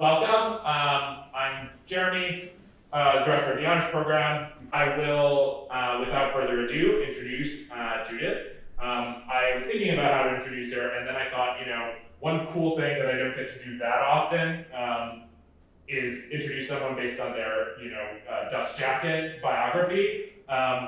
Welcome. I'm Jeremy, Director of the Honors Program. I will, without further ado, introduce Judith. I was thinking about how to introduce her, and then I thought, one cool thing that I don't get to do that often is introduce someone based on their, dust jacket biography,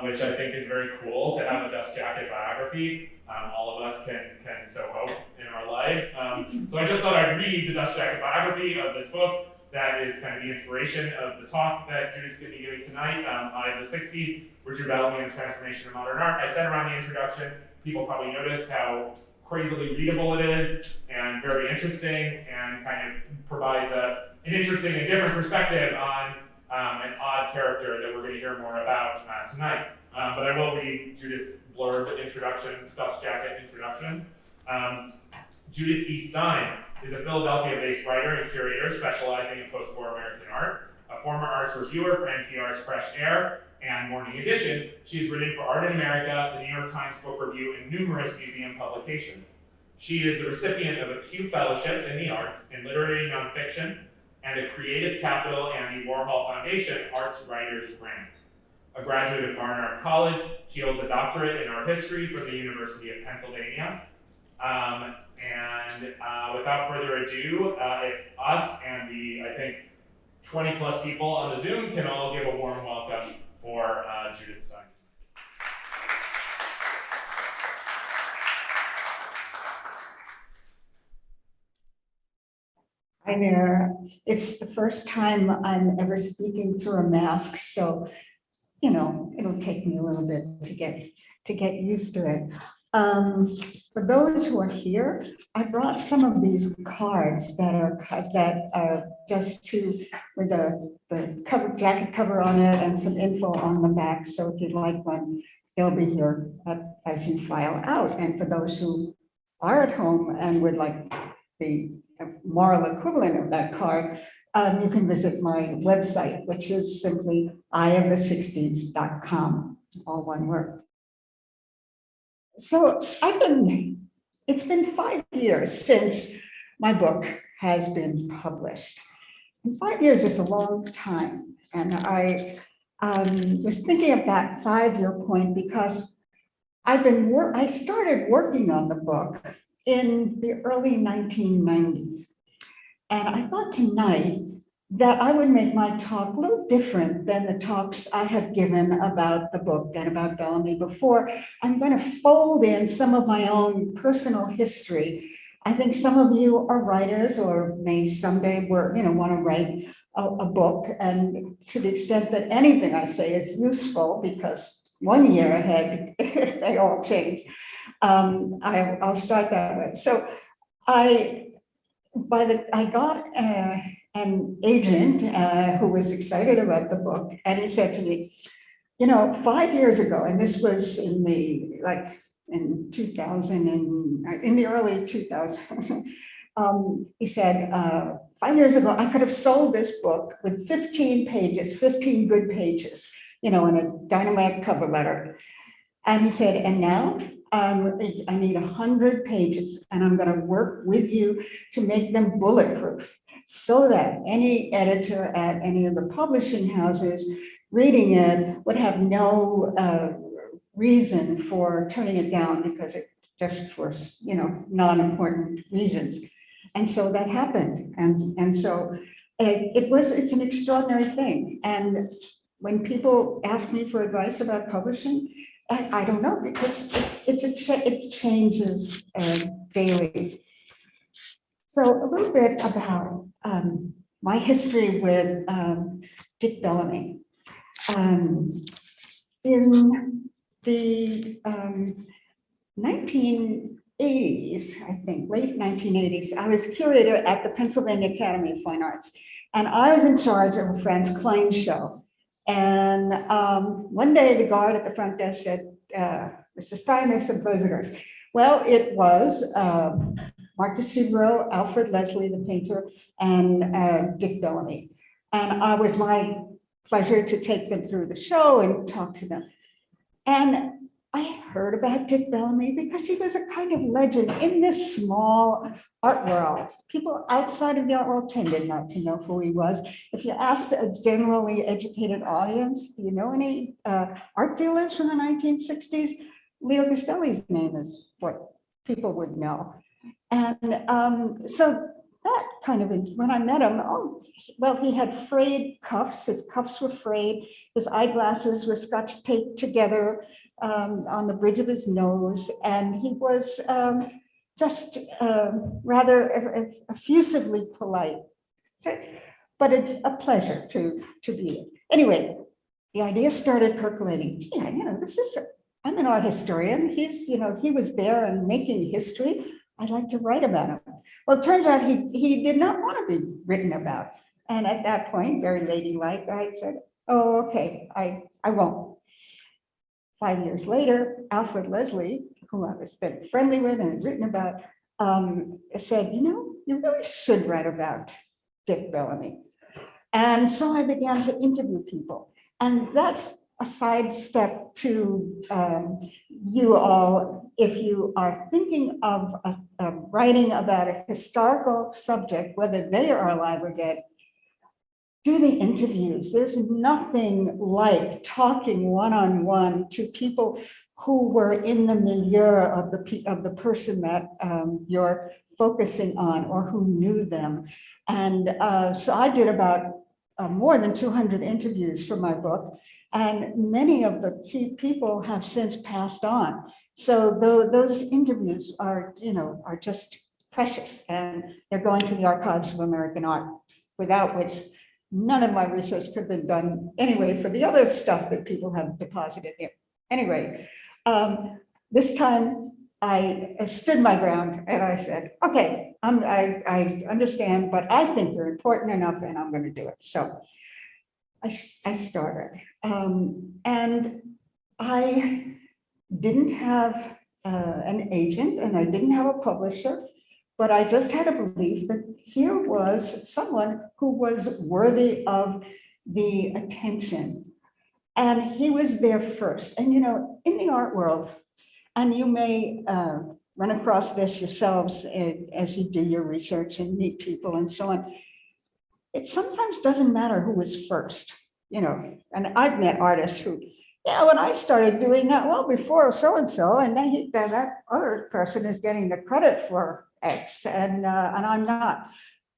which I think is very cool to have a dust jacket biography. All of us can so hope in our lives. So I just thought I'd read the dust jacket biography of this book that is kind of the inspiration of the talk that Judith's going to be giving tonight. I have the Sixties, Richard Bellamy and the Transformation of Modern Art. I said around the introduction, people probably noticed how crazily readable it is and very interesting and kind of provides an interesting and different perspective on an odd character that we're going to hear more about tonight. But I will read Judith's blurb introduction, dust jacket introduction. Judith E. Stein is a Philadelphia-based writer and curator specializing in post-war American art. A former arts reviewer for NPR's Fresh Air and Morning Edition, she's written for Art in America, the New York Times Book Review, and numerous museum publications. She is the recipient of a Pew Fellowship in the Arts in Literary Nonfiction and a Creative Capital and the Warhol Foundation Arts Writers Grant. A graduate of Barnard College, she holds a doctorate in art history from the University of Pennsylvania. Without further ado, if us and the, I think, 20 plus people on the Zoom can all give a warm welcome for Judith Stein. Hi there. It's the first time I'm ever speaking through a mask, so it'll take me a little bit to get used to it. For those who are here, I brought some of these cards that are just with the jacket cover on it and some info on the back. So if you'd like one, they'll be here as you file out. And for those who are at home and would like the moral equivalent of that card, you can visit my website, which is simply iofthesixties.com, all one word. So it's been 5 years since my book has been published. And 5 years is a long time. And I was thinking of that 5-year point because I started working on the book in the early 1990s. And I thought tonight that I would make my talk a little different than the talks I had given about the book and about Bellamy before. I'm going to fold in some of my own personal history. I think some of you are writers or may someday want to write a book. And to the extent that anything I say is useful, because 1 year ahead, they all change, I'll start that way. So I got an agent who was excited about the book, and he said to me, 5 years ago, and this was in 2000 and in the early 2000s, he said, 5 years ago, I could have sold this book with 15 pages, 15 good pages, in a dynamite cover letter. And he said, and now I need 100 pages, and I'm going to work with you to make them bulletproof so that any editor at any of the publishing houses reading it would have no reason for turning it down because it just for non-important reasons. And so that happened, and so it's an extraordinary thing. And when people ask me for advice about publishing, I don't know, because it changes daily. So a little bit about my history with Dick Bellamy. In the 1980s, I think, late 1980s, I was curator at the Pennsylvania Academy of Fine Arts, and I was in charge of a Franz Klein show. And one day the guard at the front desk said, Mr. Stein, there's some visitors. Well, it was Mark DeSubro, Alfred Leslie, the painter, and Dick Bellamy. And it was my pleasure to take them through the show and talk to them. And I heard about Dick Bellamy because he was a kind of legend in this small art world. People outside of the art world tended not to know who he was. If you asked a generally educated audience, do you know any art dealers from the 1960s? Leo Castelli's name is what people would know. And so that kind of, when I met him, oh, well, he had frayed cuffs. His cuffs were frayed. His eyeglasses were scotch taped together on the bridge of his nose. And he was just rather effusively polite, but a pleasure to be. Anyway, the idea started percolating. Gee, I'm an art historian. He was there and making history. I'd like to write about him. Well, it turns out he did not want to be written about. And at that point, very ladylike, I said, oh, okay, I won't. 5 years later, Alfred Leslie, who I was been friendly with and written about, said, you really should write about Dick Bellamy. And so I began to interview people. And that's a sidestep to you all, if you are thinking of writing about a historical subject, whether they are alive or dead, do the interviews. There's nothing like talking one-on-one to people who were in the milieu of the person that you're focusing on or who knew them. And so I did about more than 200 interviews for my book, and many of the key people have since passed on. So those interviews are just precious, and they're going to the archives of American art, without which none of my research could have been done anyway for the other stuff that people have deposited here. Anyway, this time I stood my ground and I said, okay, I understand, but I think you're important enough and I'm going to do it. So I started. And I didn't have an agent and I didn't have a publisher, but I just had a belief that here was someone who was worthy of the attention. And he was there first. And in the art world, and you may run across this yourselves as you do your research and meet people and so on, it sometimes doesn't matter who was first, and I've met artists who, when I started doing that, well, before so-and-so, and then that other person is getting the credit for X, and I'm not.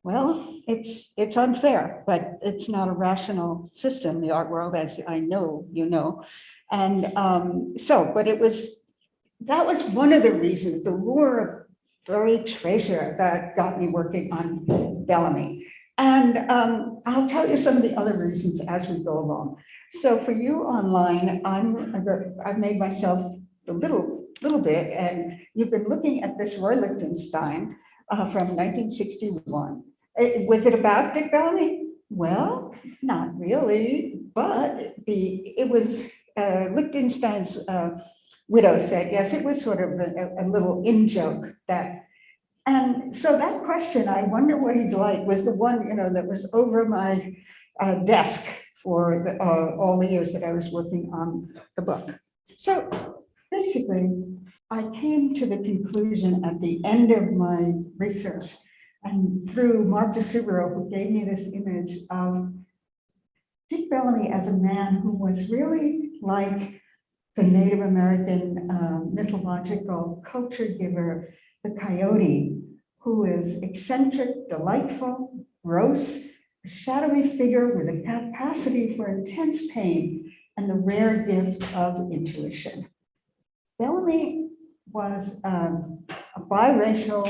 Well, it's unfair, but it's not a rational system, the art world, as I know, And that was one of the reasons, the lure of buried treasure that got me working on Bellamy. And I'll tell you some of the other reasons as we go along. So for you online, I've made myself a little bit, and you've been looking at this Roy Lichtenstein from 1961. Was it about Dick Bellamy? Well, not really, but it was Lichtenstein's widow said, yes, it was sort of a little in-joke that, and so that question, I wonder what he's like, was the one, that was over my desk for all the years that I was working on the book. So basically, I came to the conclusion at the end of my research, and through Mark DeSubero, who gave me this image of Dick Bellamy as a man who was really like the Native American mythological culture giver, the coyote, who is eccentric, delightful, gross, a shadowy figure with a capacity for intense pain and the rare gift of intuition. Bellamy was a biracial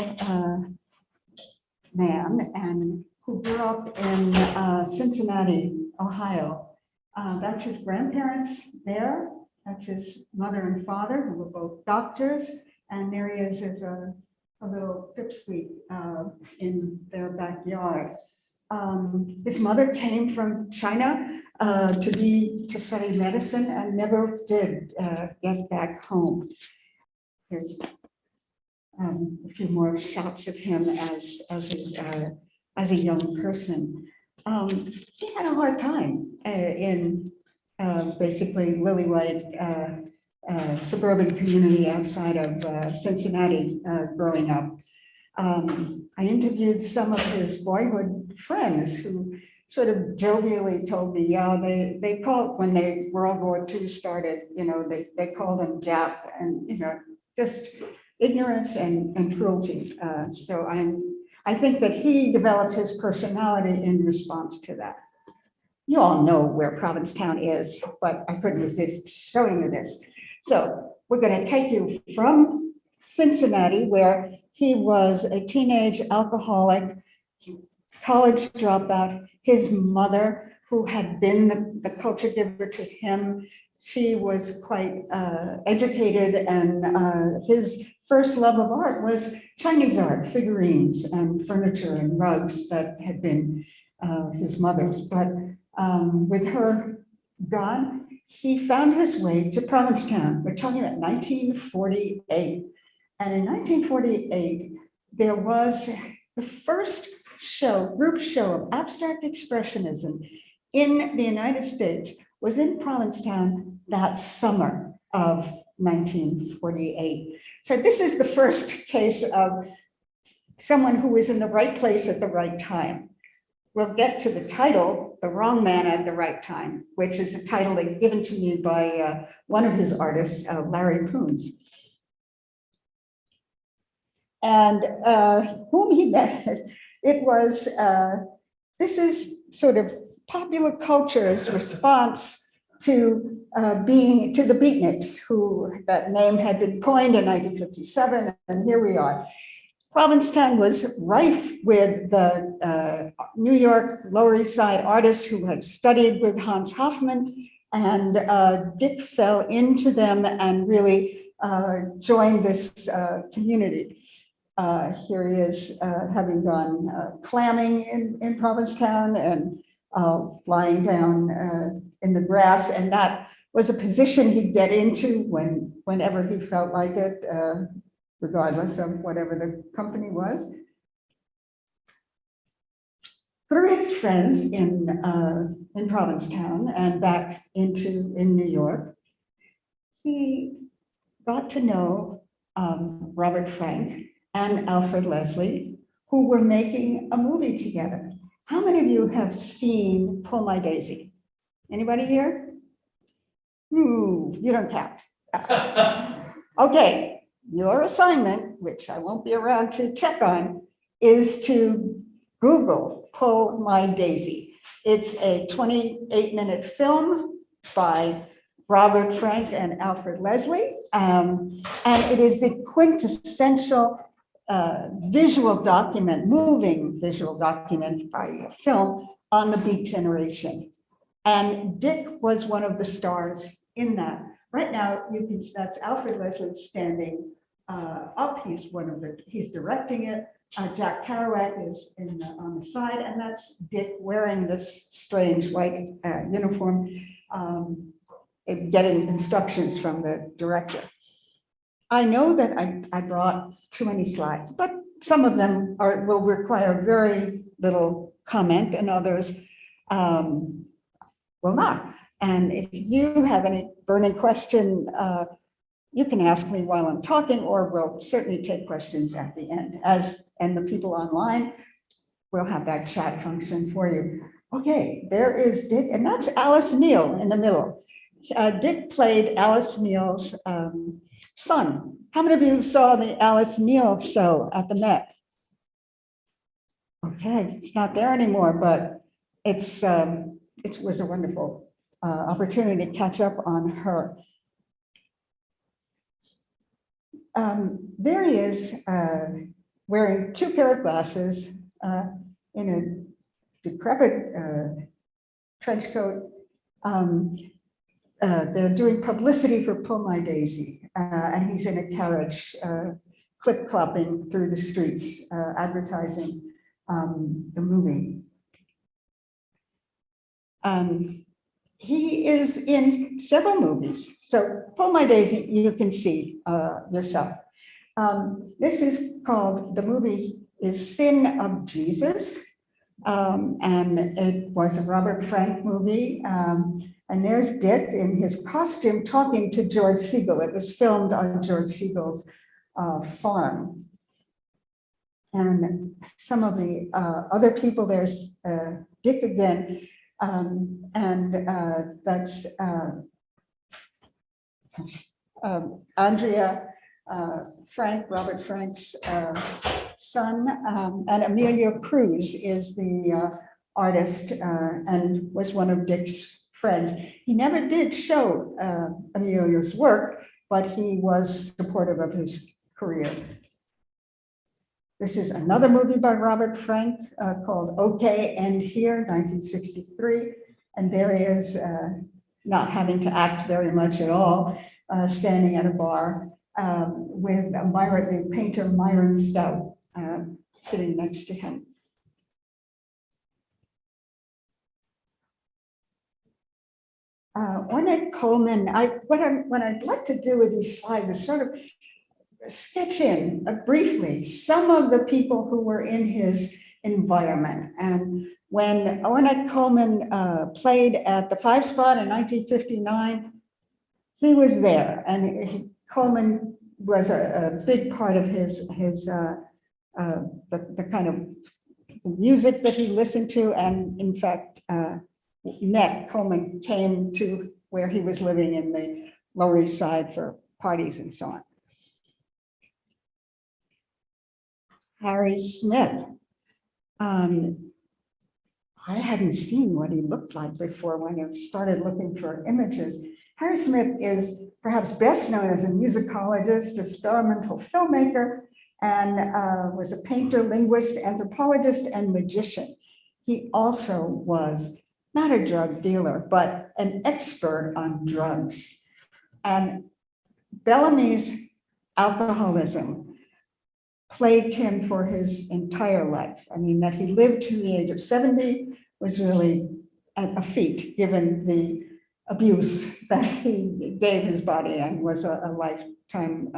man and who grew up in Cincinnati, Ohio. That's his grandparents there. That's his mother and father, who were both doctors. And there he is as a little pipsqueak in their backyard. His mother came from China to study medicine and never did get back home. Here's a few more shots of him as a young person. He had a hard time in basically lily white suburban community outside of Cincinnati growing up. I interviewed some of his boyhood friends who sort of jovially told me, yeah, they called when World War II started, they called them Jap and, just ignorance and cruelty. So I think that he developed his personality in response to that. You all know where Provincetown is, but I couldn't resist showing you this. So we're going to take you from Cincinnati, where he was a teenage alcoholic, college dropout. His mother, who had been the culture giver to him, she was quite educated, and his first love of art was Chinese art, figurines and furniture and rugs that had been his mother's. But with her gone, he found his way to Provincetown. We're talking about 1948. And in 1948, there was the first group show of abstract expressionism in the United States was in Provincetown that summer of 1948. So this is the first case of someone who was in the right place at the right time. We'll get to the title, The Wrong Man at the Right Time, which is a title given to me by one of his artists, Larry Poons. And whom he met, it was, this is sort of popular culture's response to the beatniks, who that name had been coined in 1957, and here we are. Provincetown was rife with the New York Lower East Side artists who had studied with Hans Hofmann, and Dick fell into them and really joined this community. Here he is having gone clamming in Provincetown and lying down in the grass, and that was a position he'd get into whenever he felt like it, regardless of whatever the company was. Through his friends in Provincetown and back in New York, he got to know Robert Frank and Alfred Leslie, who were making a movie together. How many of you have seen Pull My Daisy? Anybody here? You don't count. Okay, your assignment, which I won't be around to check on, is to Google Pull My Daisy. It's a 28-minute film by Robert Frank and Alfred Leslie, and it is the quintessential visual document, moving visual document by film on the Beat Generation. And Dick was one of the stars in that. Right now, that's Alfred Leslie standing up. He's directing it. Jack Kerouac is on the side, and that's Dick wearing this strange white uniform, getting instructions from the director. I know that I brought too many slides, but some of them will require very little comment, and others will not. And if you have any burning question, you can ask me while I'm talking, or we'll certainly take questions at the end. And the people online will have that chat function for you. Okay, there is Dick, and that's Alice Neal in the middle. Dick played Alice Neal's son. How many of you saw the Alice Neal show at the Met? Okay, it's not there anymore, but it was a wonderful opportunity to catch up on her. There he is, wearing two pair of glasses in a decrepit trench coat. They're doing publicity for Pull My Daisy, and he's in a carriage, clip-clopping through the streets, advertising the movie. He is in several movies. So Pull My Daisy, you can see yourself. This is called, the movie is Sin of Jesus, And it was a Robert Frank movie. And there's Dick in his costume talking to George Siegel. It was filmed on George Siegel's farm. And some of the other people, there's Dick again, and that's Andrea Frank, Robert Frank's son, and Emilio Cruz is the artist and was one of Dick's friends. He never did show Emilio's work, but he was supportive of his career. This is another movie by Robert Frank called OK, End Here, 1963. And there he is, not having to act very much at all, standing at a bar with the painter Myron Stout sitting next to him. Ornette Coleman, what I'd like to do with these slides is sort of sketch in briefly some of the people who were in his environment. And when Ornette Coleman played at the 5 Spot in 1959, he was there, and Coleman was a big part of his the kind of music that he listened to, and in fact, Coleman came to where he was living in the Lower East Side for parties and so on. Harry Smith. I hadn't seen what he looked like before when I started looking for images. Harry Smith is perhaps best known as a musicologist, experimental filmmaker, and was a painter, linguist, anthropologist, and magician. He also was not a drug dealer, but an expert on drugs. And Bellamy's alcoholism plagued him for his entire life. I mean, that he lived to the age of 70 was really a feat, given the abuse that he gave his body, and was a lifetime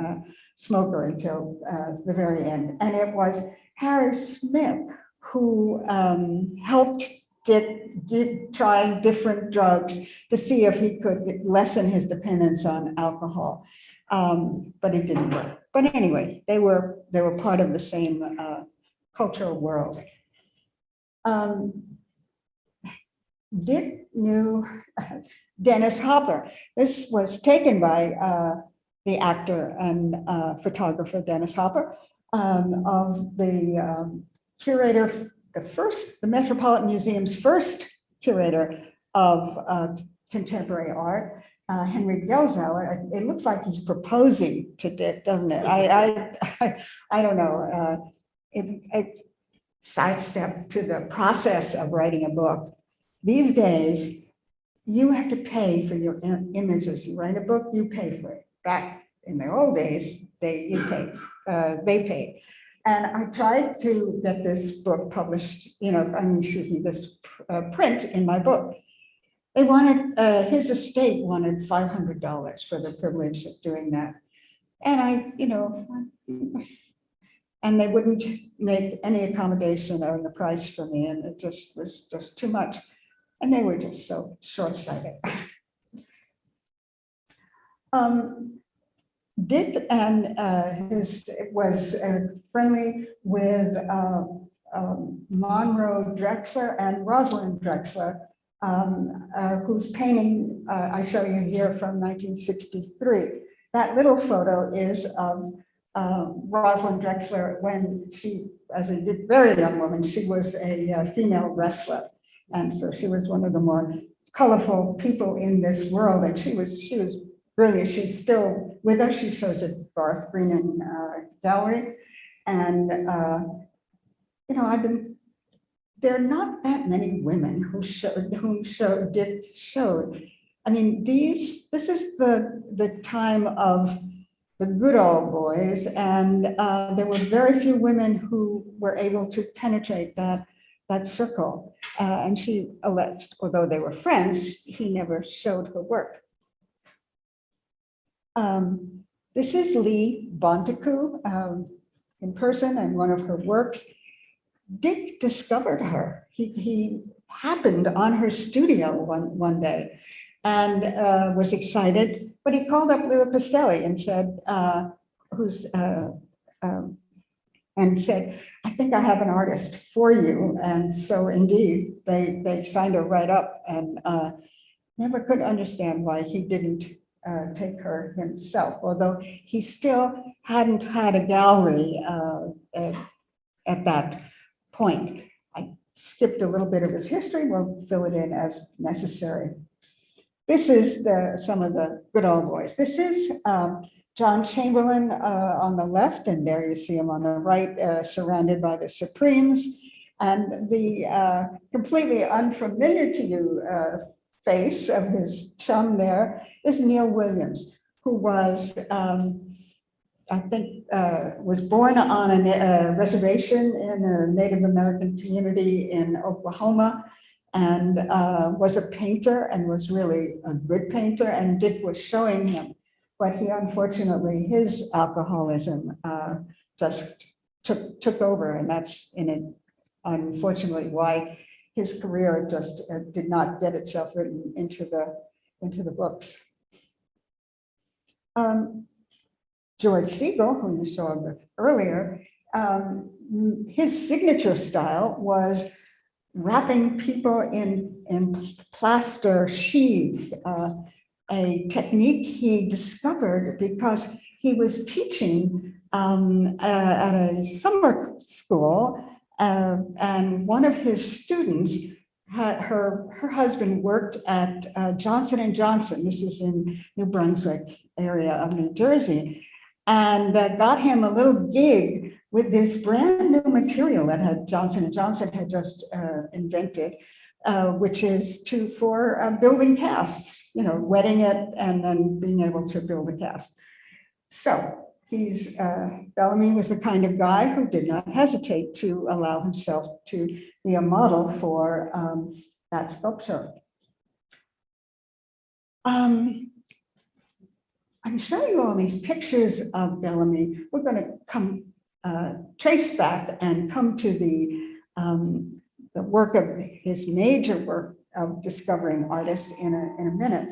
smoker until the very end. And it was Harry Smith who helped Dick try different drugs to see if he could lessen his dependence on alcohol. But it didn't work. But anyway, they were part of the same cultural world. Dick knew Dennis Hopper. This was taken by the actor and photographer Dennis Hopper, of the curator, the Metropolitan Museum's first curator of contemporary art. Henry Gelzauer. It looks like he's proposing to Dick, doesn't it? I don't know. It sidestep to the process of writing a book. These days, you have to pay for your images. You write a book, you pay for it. Back in the old days, they paid. And I tried to get this book published, this print in my book. They wanted, his estate wanted $500 for the privilege of doing that. And and they wouldn't make any accommodation on the price for me, and it just was just too much. And they were just so short-sighted. Dick and was friendly with Monroe Drexler and Rosalind Drexler, whose painting I show you here from 1963. That little photo is of Rosalind Drexler when she, as a very young woman, she was a female wrestler. And so she was one of the more colorful people in this world. And she was brilliant. She's still with us. She shows at Garth Green Gallery. And, there are not that many women whom Dick showed. I mean, this is the time of the good old boys, and there were very few women who were able to penetrate that circle. And she alleged, although they were friends, he never showed her work. This is Lee Bontecu in person and one of her works. Dick discovered her. He happened on her studio one day and was excited, but he called up Leo Castelli and said, and said, I think I have an artist for you. And so indeed, they signed her right up, and never could understand why he didn't take her himself, although he still hadn't had a gallery at that point. I skipped a little bit of his history. We'll fill it in as necessary. This is some of the good old boys. This is John Chamberlain on the left, and there you see him on the right, surrounded by the Supremes. And the completely unfamiliar to you face of his chum there is Neil Williams, who was, I think, was born on a reservation in a Native American community in Oklahoma, and was a painter and was really a good painter. And Dick was showing him, but he unfortunately, his alcoholism just took over, and that's unfortunately why his career just did not get itself written into the books. George Siegel, who you saw earlier, his signature style was wrapping people in plaster sheaths, a technique he discovered because he was teaching at a summer school, and one of his students her husband worked at Johnson & Johnson. This is in New Brunswick area of New Jersey, and got him a little gig with this brand new material that Johnson & Johnson had just invented, which is for building casts, wetting it and then being able to build a cast. So Bellamy was the kind of guy who did not hesitate to allow himself to be a model for that sculpture. I'm showing you all these pictures of Bellamy. We're going to come trace back and come to the work of his major work of discovering artists in a minute.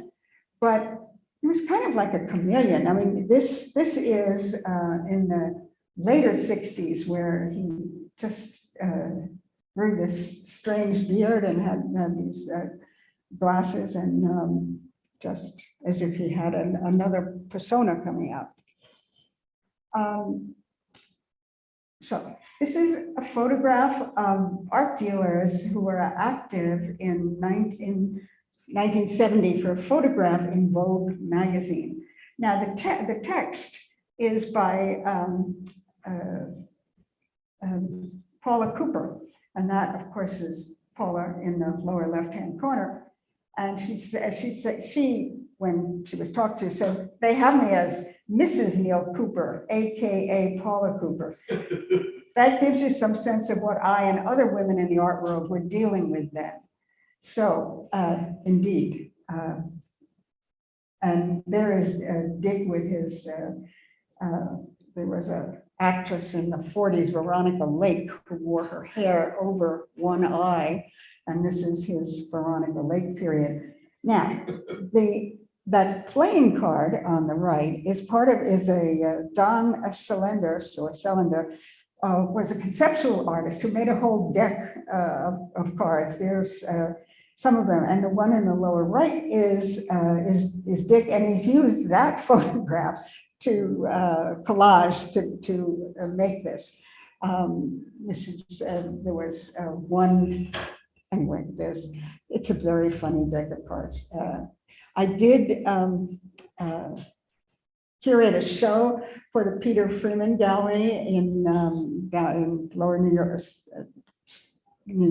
But he was kind of like a chameleon. I mean, this is in the later 60s, where he just grew this strange beard and had these glasses, and just as if he had another persona coming out. So this is a photograph of art dealers who were active in 1970 for a photograph in Vogue magazine. Now the text is by Paula Cooper, and that of course is Paula in the lower left-hand corner. And she when she was talked to said, they have me as Mrs. Neil Cooper, AKA Paula Cooper. That gives you some sense of what I and other women in the art world were dealing with then. So indeed, and there is Dick with his, there was an actress in the 40s, Veronica Lake, who wore her hair over one eye, and this is his Veronica Lake period. Now, that playing card on the right is a Don Selander, was a conceptual artist who made a whole deck of cards. There's some of them, and the one in the lower right is Dick, and he's used that photograph to collage to make this. This is there was one. Anyway, it's a very funny deck of cards. I did curate a show for the Peter Freeman Gallery in Lower New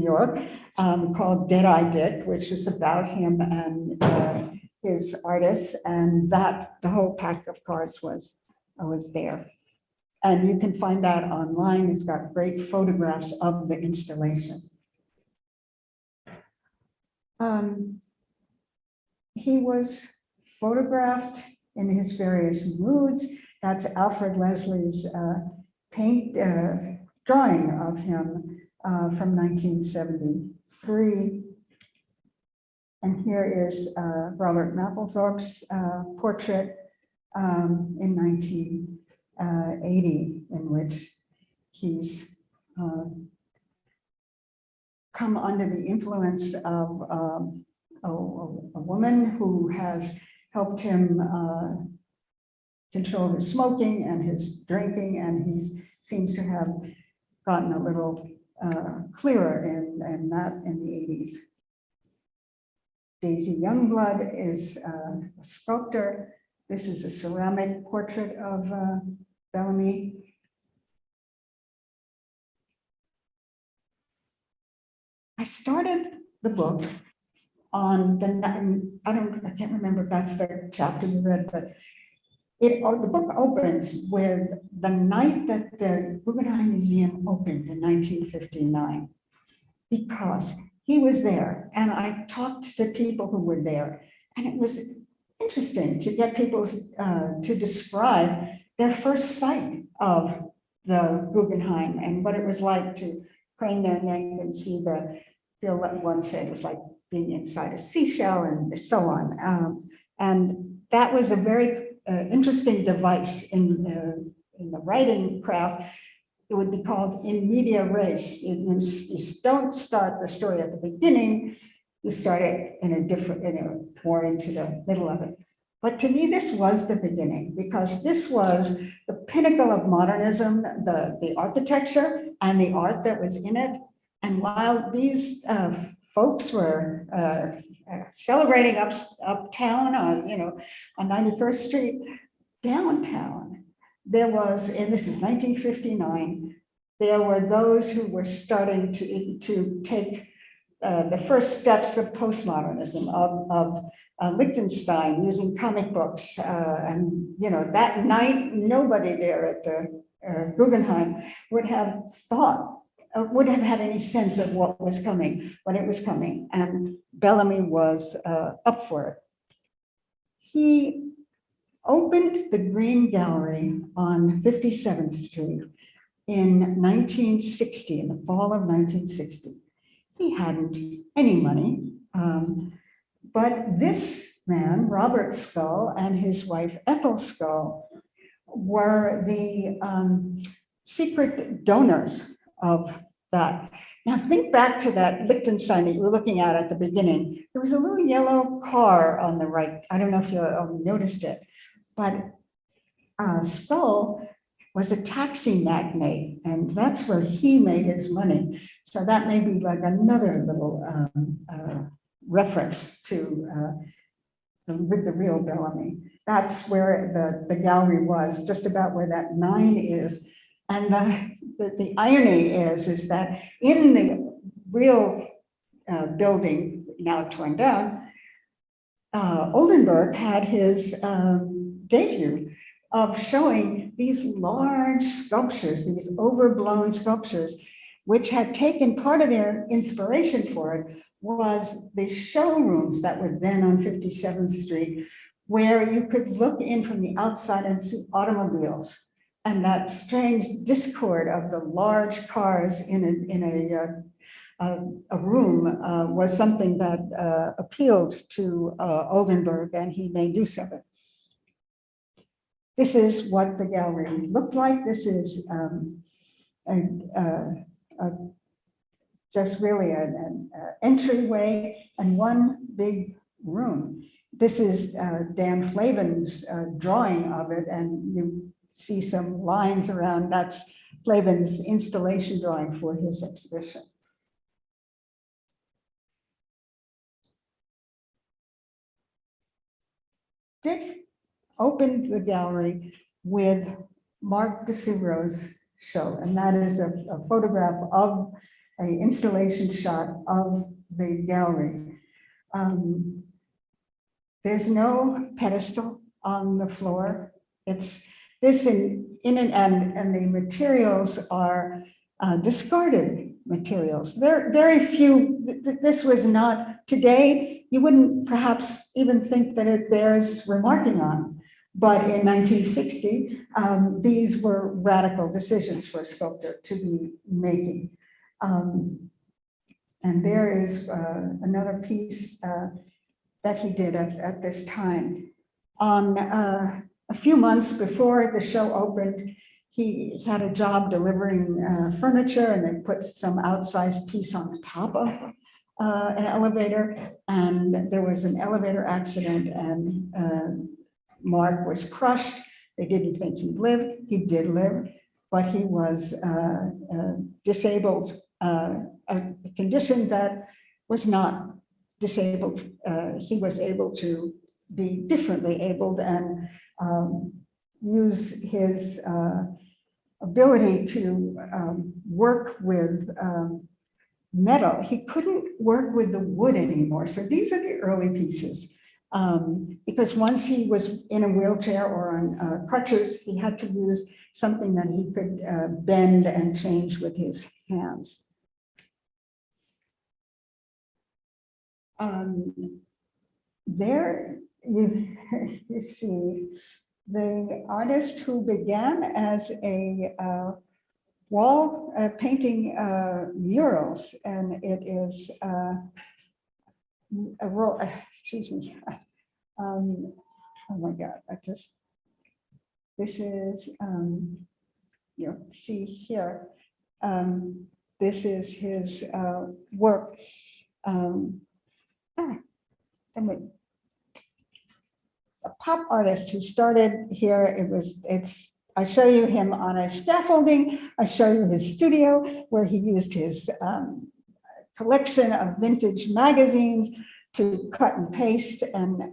York, called Dead Eye Dick, which is about him and his artists, and the whole pack of cards was there. And you can find that online. It's got great photographs of the installation. He was photographed in his various moods. That's Alfred Leslie's drawing of him from 1973. And here is Robert Mapplethorpe's portrait in 1980, in which he's come under the influence of a woman who has helped him control his smoking and his drinking, and he seems to have gotten a little clearer in that in the 80s. Daisy Youngblood is a sculptor. This is a ceramic portrait of Bellamy. I started the book on the I can't remember if that's the chapter you read, but the book opens with the night that the Guggenheim Museum opened in 1959, because he was there, and I talked to people who were there, and it was interesting to get people to describe their first sight of the Guggenheim and what it was like to crane their neck and see feel what one said it was like being inside a seashell and so on. And that was a very interesting device in the writing craft. It would be called in media res. You don't start the story at the beginning, you start it more into the middle of it. But to me, this was the beginning, because this was the pinnacle of modernism, the architecture and the art that was in it. And while these folks were celebrating uptown on 91st Street, downtown, there was, and this is 1959, there were those who were starting to take the first steps of postmodernism, of Lichtenstein using comic books. And, that night, nobody there at the Guggenheim would have had any sense of what was coming, but it was coming. And Bellamy was up for it. He opened the Green Gallery on 57th Street in 1960, in the fall of 1960. He hadn't any money, but this man, Robert Scull, and his wife, Ethel Scull, were the secret donors of that. Now think back to that Lichtenstein that you were looking at the beginning. There was a little yellow car on the right. I don't know if you noticed it, but Scull was a taxi magnate, and that's where he made his money. So that may be like another little reference to with the real Bellamy. That's where the gallery was, just about where that 9 is. And the irony is that in the real building, now torn down, Oldenburg had his debut of showing these large sculptures, these overblown sculptures, which had taken part of their inspiration for it was the showrooms that were then on 57th Street, where you could look in from the outside and see automobiles. And that strange discord of the large cars in a room was something that appealed to Oldenburg, and he made use of it. This is what the gallery looked like. This is just really an entryway and one big room. This is Dan Flavin's drawing of it, and you see some lines around. That's Flavin's installation drawing for his exhibition. Dick opened the gallery with Mark DeSuro's show, and that is a photograph of an installation shot of the gallery. There's no pedestal on the floor. It's this and the materials are discarded materials. Very few. This was not today. You wouldn't perhaps even think that it bears remarking on. But in 1960, these were radical decisions for a sculptor to be making. And there is another piece that he did at this time. On a few months before the show opened, he had a job delivering furniture, and they put some outsized piece on the top of an elevator, and there was an elevator accident, and Mark was crushed. They didn't think he lived. He did live, but he was disabled, a condition that was not disabled. He was able to be differently abled and use his ability to work with metal. He couldn't work with the wood anymore. So these are the early pieces. Because once he was in a wheelchair or on crutches, he had to use something that he could bend and change with his hands. There you see the artist who began as a wall painting murals, and it is a roll. Excuse me. Oh my God! This is you see here. This is his work. A pop artist who started here. I show you him on a scaffolding. I show you his studio where he used his collection of vintage magazines to cut and paste. And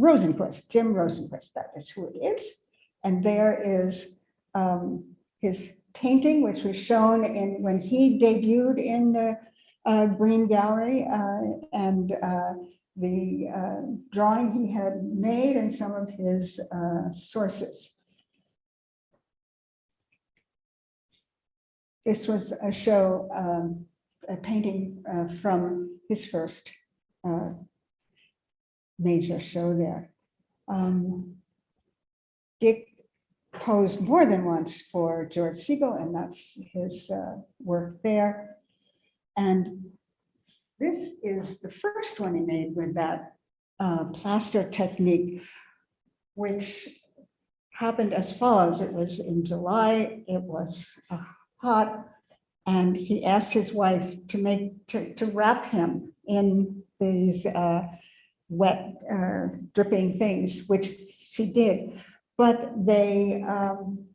Rosenquist, Jim Rosenquist, that is who it is. And there is his painting, which was shown when he debuted in the Green Gallery, and the drawing he had made and some of his sources. This was a show, a painting from his first major show there. Dick posed more than once for George Siegel, and that's his work there. And this is the first one he made with that plaster technique, which happened as follows. It was in July, it was hot, and he asked his wife to wrap him in these wet, dripping things, which she did. But they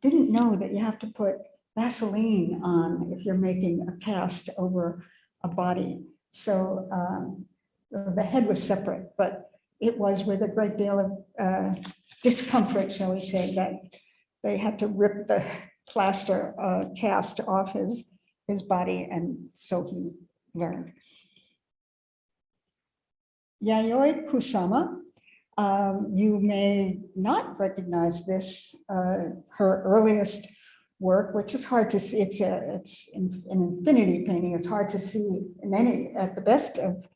didn't know that you have to put Vaseline on if you're making a cast over a body. So the head was separate, but it was with a great deal of discomfort, shall we say, that they had to rip the plaster cast off his body, and so he learned. Yayoi Kusama, you may not recognize this, her earliest work, which is hard to see. It's an infinity painting. It's hard to see at the best of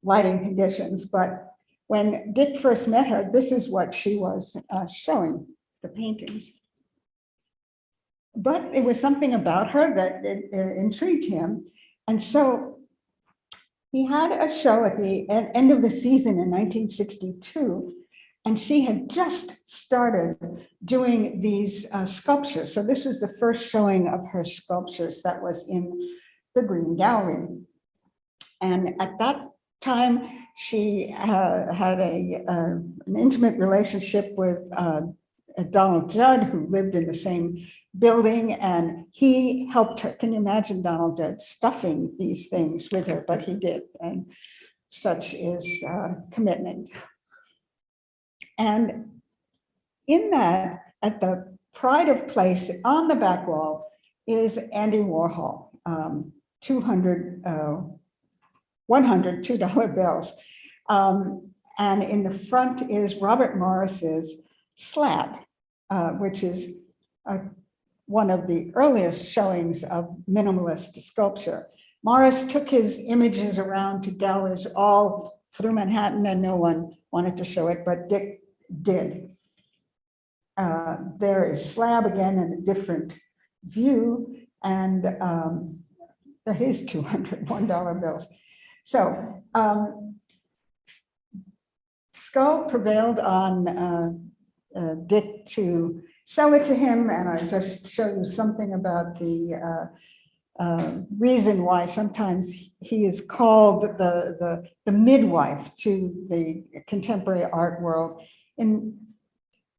lighting conditions. But when Dick first met her, this is what she was showing, the paintings. But it was something about her that intrigued him. And so he had a show at the end of the season in 1962, and she had just started doing these sculptures. So this was the first showing of her sculptures that was in the Green Gallery. And at that time, she had an intimate relationship with Donald Judd, who lived in the same building, and he helped her. Can you imagine Donald Judd stuffing these things with her? But he did, and such is commitment. And in that, at the pride of place on the back wall is Andy Warhol, 100 $2 bills. And in the front is Robert Morris's Slab, which is one of the earliest showings of minimalist sculpture. Morris took his images around to galleries all through Manhattan, and no one wanted to show it, but Dick did. There is Slab again in a different view, and his $201 bills. So Skull prevailed on Dick to sell it to him, and I'll just show you something about the reason why sometimes he is called the midwife to the contemporary art world. And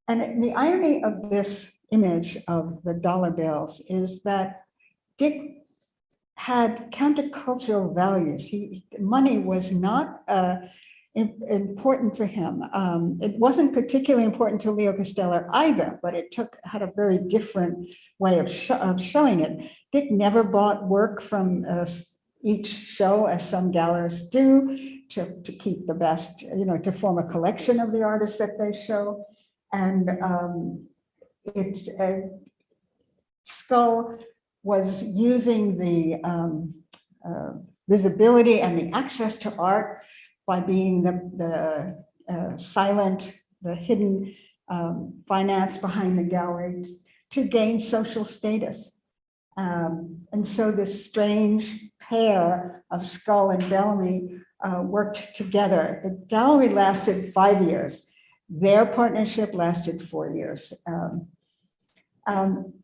the irony of this image of the dollar bills is that Dick had countercultural values. Money was not important for him. It wasn't particularly important to Leo Castelli either, but it had a very different way of showing it. Dick never bought work from each show, as some galleries do, to keep the best, to form a collection of the artists that they show. And it's Skull was using the visibility and the access to art by being the silent, the hidden finance behind the gallery to gain social status. And so this strange pair of Skull and Bellamy worked together. The gallery lasted 5 years. Their partnership lasted 4 years. I'm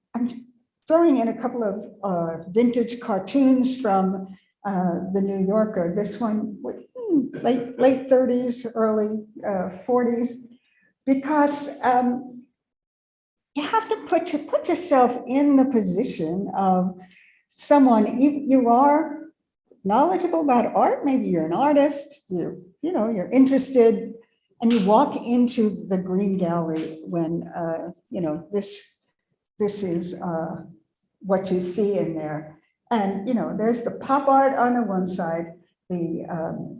throwing in a couple of vintage cartoons from the New Yorker. This one, late 30s, early 40s, because you have to put yourself in the position of someone. You are knowledgeable about art. Maybe you're an artist. You're interested, and you walk into the Green Gallery when this is what you see in there. And there's the pop art on the one side, the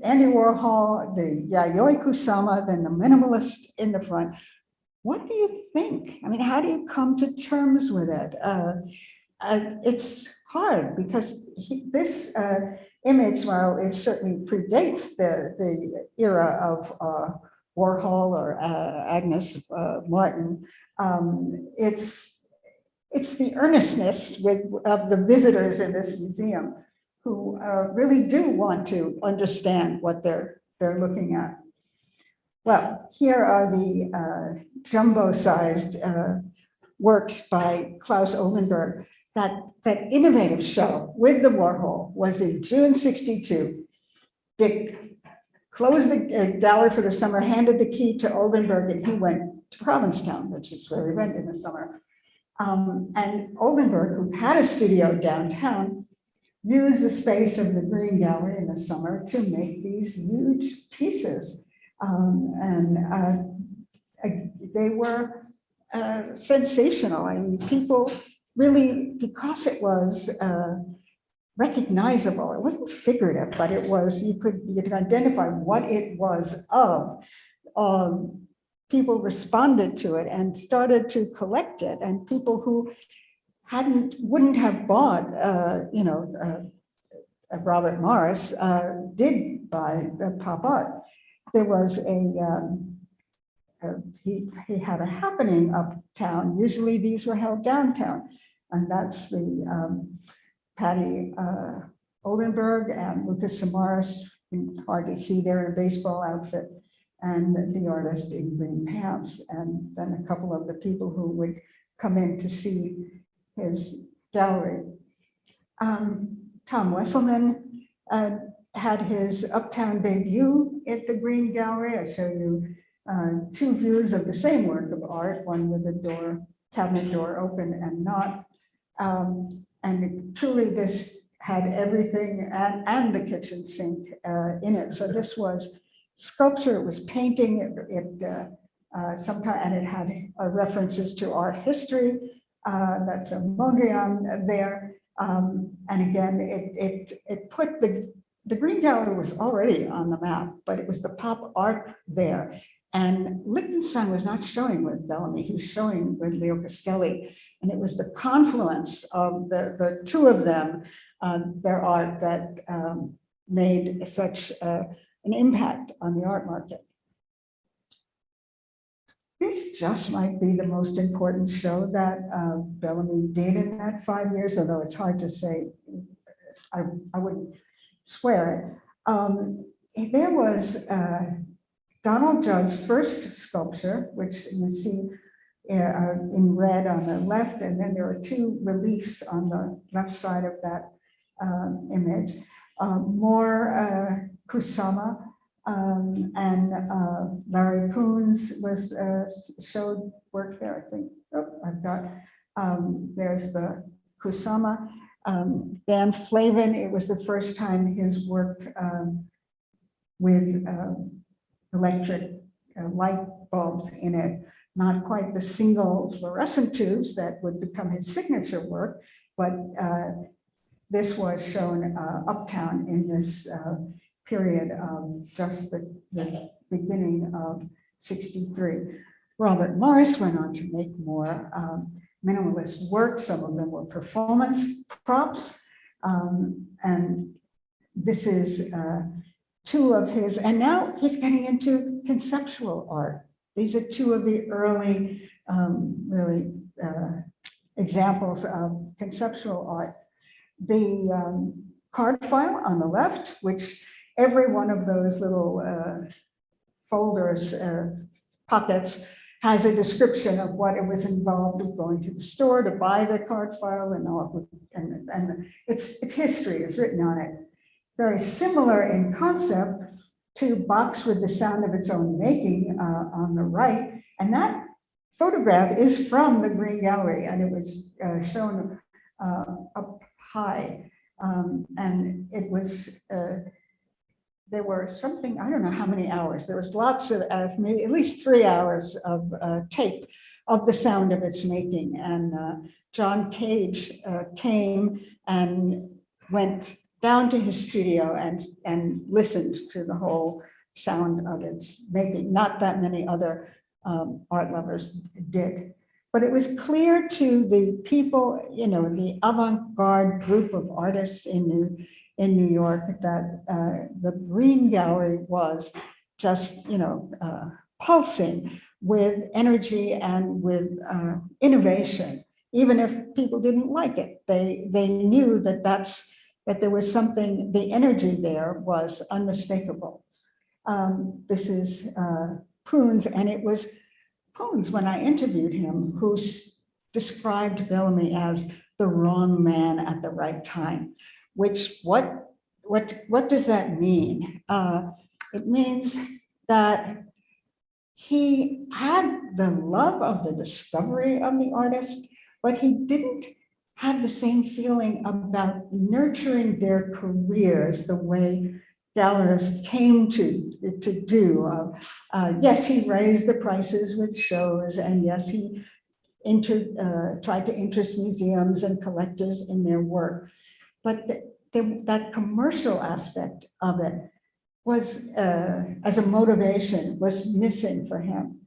Andy Warhol, the Yayoi Kusama, then the minimalist in the front. What do you think? I mean, how do you come to terms with it? It's hard because this image, while it certainly predates the era of Warhol or Agnes Martin, it's the earnestness of the visitors in this museum who really do want to understand what they're looking at. Well, here are the jumbo-sized works by Klaus Oldenburg. That innovative show with the Warhol was in June '62. Dick closed the gallery for the summer, handed the key to Oldenburg, and he went to Provincetown, which is where he went in the summer. And Oldenburg, who had a studio downtown, used the space of the Green Gallery in the summer to make these huge pieces. They were sensational. I mean, people really, because it was recognizable, it wasn't figurative, but it was, you could identify what it was of. People responded to it and started to collect it, and people who wouldn't have bought, Robert Morris did buy the pop art. There was he had a happening uptown. Usually these were held downtown, and that's the Patty Oldenburg and Lucas Samaras. You can hardly see there in a baseball outfit, and the artist in green pants, and then a couple of the people who would come in to see his gallery. Tom Wesselman had his uptown debut at the Green Gallery. I show you two views of the same work of art, one with the cabinet door open and not. And truly this had everything and the kitchen sink in it. So this was sculpture, it was painting, sometimes, and it had references to art history. That's a Mondrian there. And again, it put the Green Gallery was already on the map, but it was the pop art there. And Lichtenstein was not showing with Bellamy, he was showing with Leo Castelli. And it was the confluence of the two of them, their art, that made such an impact on the art market. this just might be the most important show that Bellamy did in that 5 years, although it's hard to say. I wouldn't swear it. There was Donald Judd's first sculpture, which you see in red on the left, and then there are two reliefs on the left side of that image. More Kusama and Larry Poons was showed work there, I think. Oh, I've got, there's the Kusama. Dan Flavin, it was the first time his work with electric light bulbs in it, not quite the single fluorescent tubes that would become his signature work, but this was shown uptown in this period of just the beginning of '63. Robert Morris went on to make more minimalist work. Some of them were performance props. And this is two of his, and now he's getting into conceptual art. These are two of the early really examples of conceptual art. The card file on the left, which every one of those little folders, pockets, has a description of what it was involved with going to the store to buy the card file and all, and its history is written on it. Very similar in concept to Box with the Sound of Its Own Making on the right, and that photograph is from the Green Gallery, and it was shown up high, and it was. There were something, I don't know how many hours, there was lots of, maybe at least 3 hours of tape of the sound of its making. And John Cage came and went down to his studio and listened to the whole sound of its making. Not that many other art lovers did. But it was clear to the people, you know, the avant-garde group of artists in New York that the Green Gallery was just, you know, pulsing with energy and with innovation. Even if people didn't like it, they knew that that there was something, the energy there was unmistakable. This is Poons, and it was Poons, when I interviewed him, who described Bellamy as the wrong man at the right time. Which, what does that mean? It means that he had the love of the discovery of the artist, but he didn't have the same feeling about nurturing their careers the way gallerists came to do. Yes, he raised the prices with shows, and yes, he tried to interest museums and collectors in their work. But that commercial aspect of it was, as a motivation, was missing for him.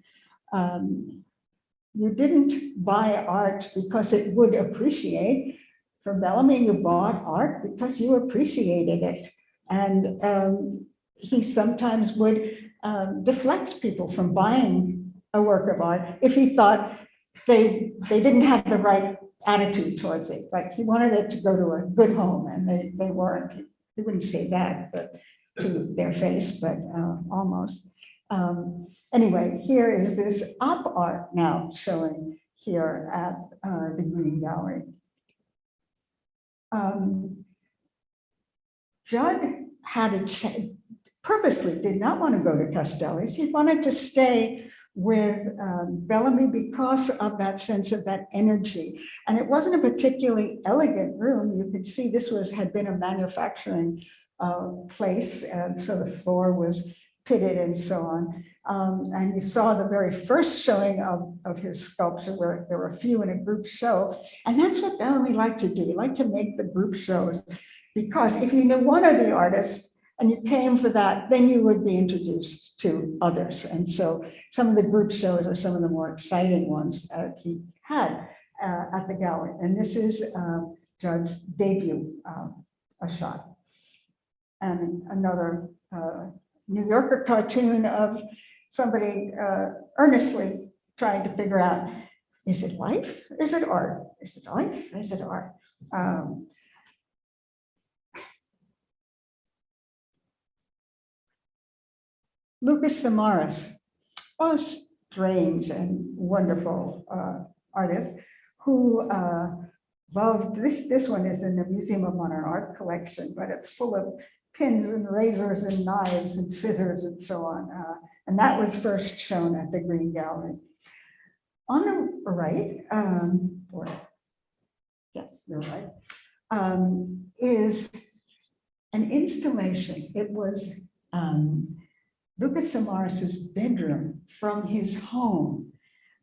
You didn't buy art because it would appreciate. For Bellamy, you bought art because you appreciated it. And he sometimes would deflect people from buying a work of art if he thought they didn't have the right attitude towards it. Like he wanted it to go to a good home, and they weren't. He wouldn't say that, but to their face, but almost. Anyway, here is this op art now showing here at the Green Gallery. Judd had purposely did not want to go to Castelli's. He wanted to stay with Bellamy because of that sense of that energy. And it wasn't a particularly elegant room. You could see this had been a manufacturing place, and so the floor was pitted and so on. And you saw the very first showing of his sculpture, where there were a few in a group show. And that's what Bellamy liked to do. He liked to make the group shows, because if you knew one of the artists and you came for that, then you would be introduced to others. And so some of the group shows are some of the more exciting ones he had at the gallery. And this is Judd's debut, a shot. And another New Yorker cartoon of somebody earnestly trying to figure out, is it life? Is it art? Is it life? Is it art? Lucas Samaras, a strange and wonderful artist who loved this one is in the Museum of Modern Art collection, but it's full of pins and razors and knives and scissors and so on. And that was first shown at the Green Gallery. On the right, or yes, you're right, is an installation. It was Lucas Samaras's bedroom from his home.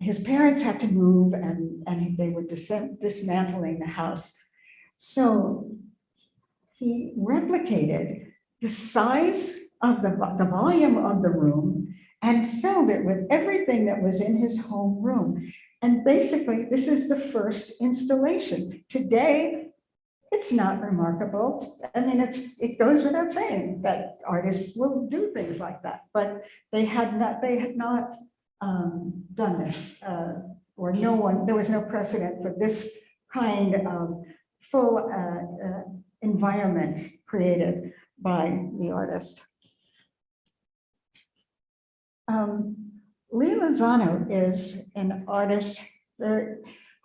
His parents had to move and they were dismantling the house. So he replicated the size of the volume of the room and filled it with everything that was in his home room. And basically, this is the first installation. Today, it's not remarkable. I mean, it goes without saying that artists will do things like that, but they had not done this, or there was no precedent for this kind of full environment created by the artist. Lee Lozano is an artist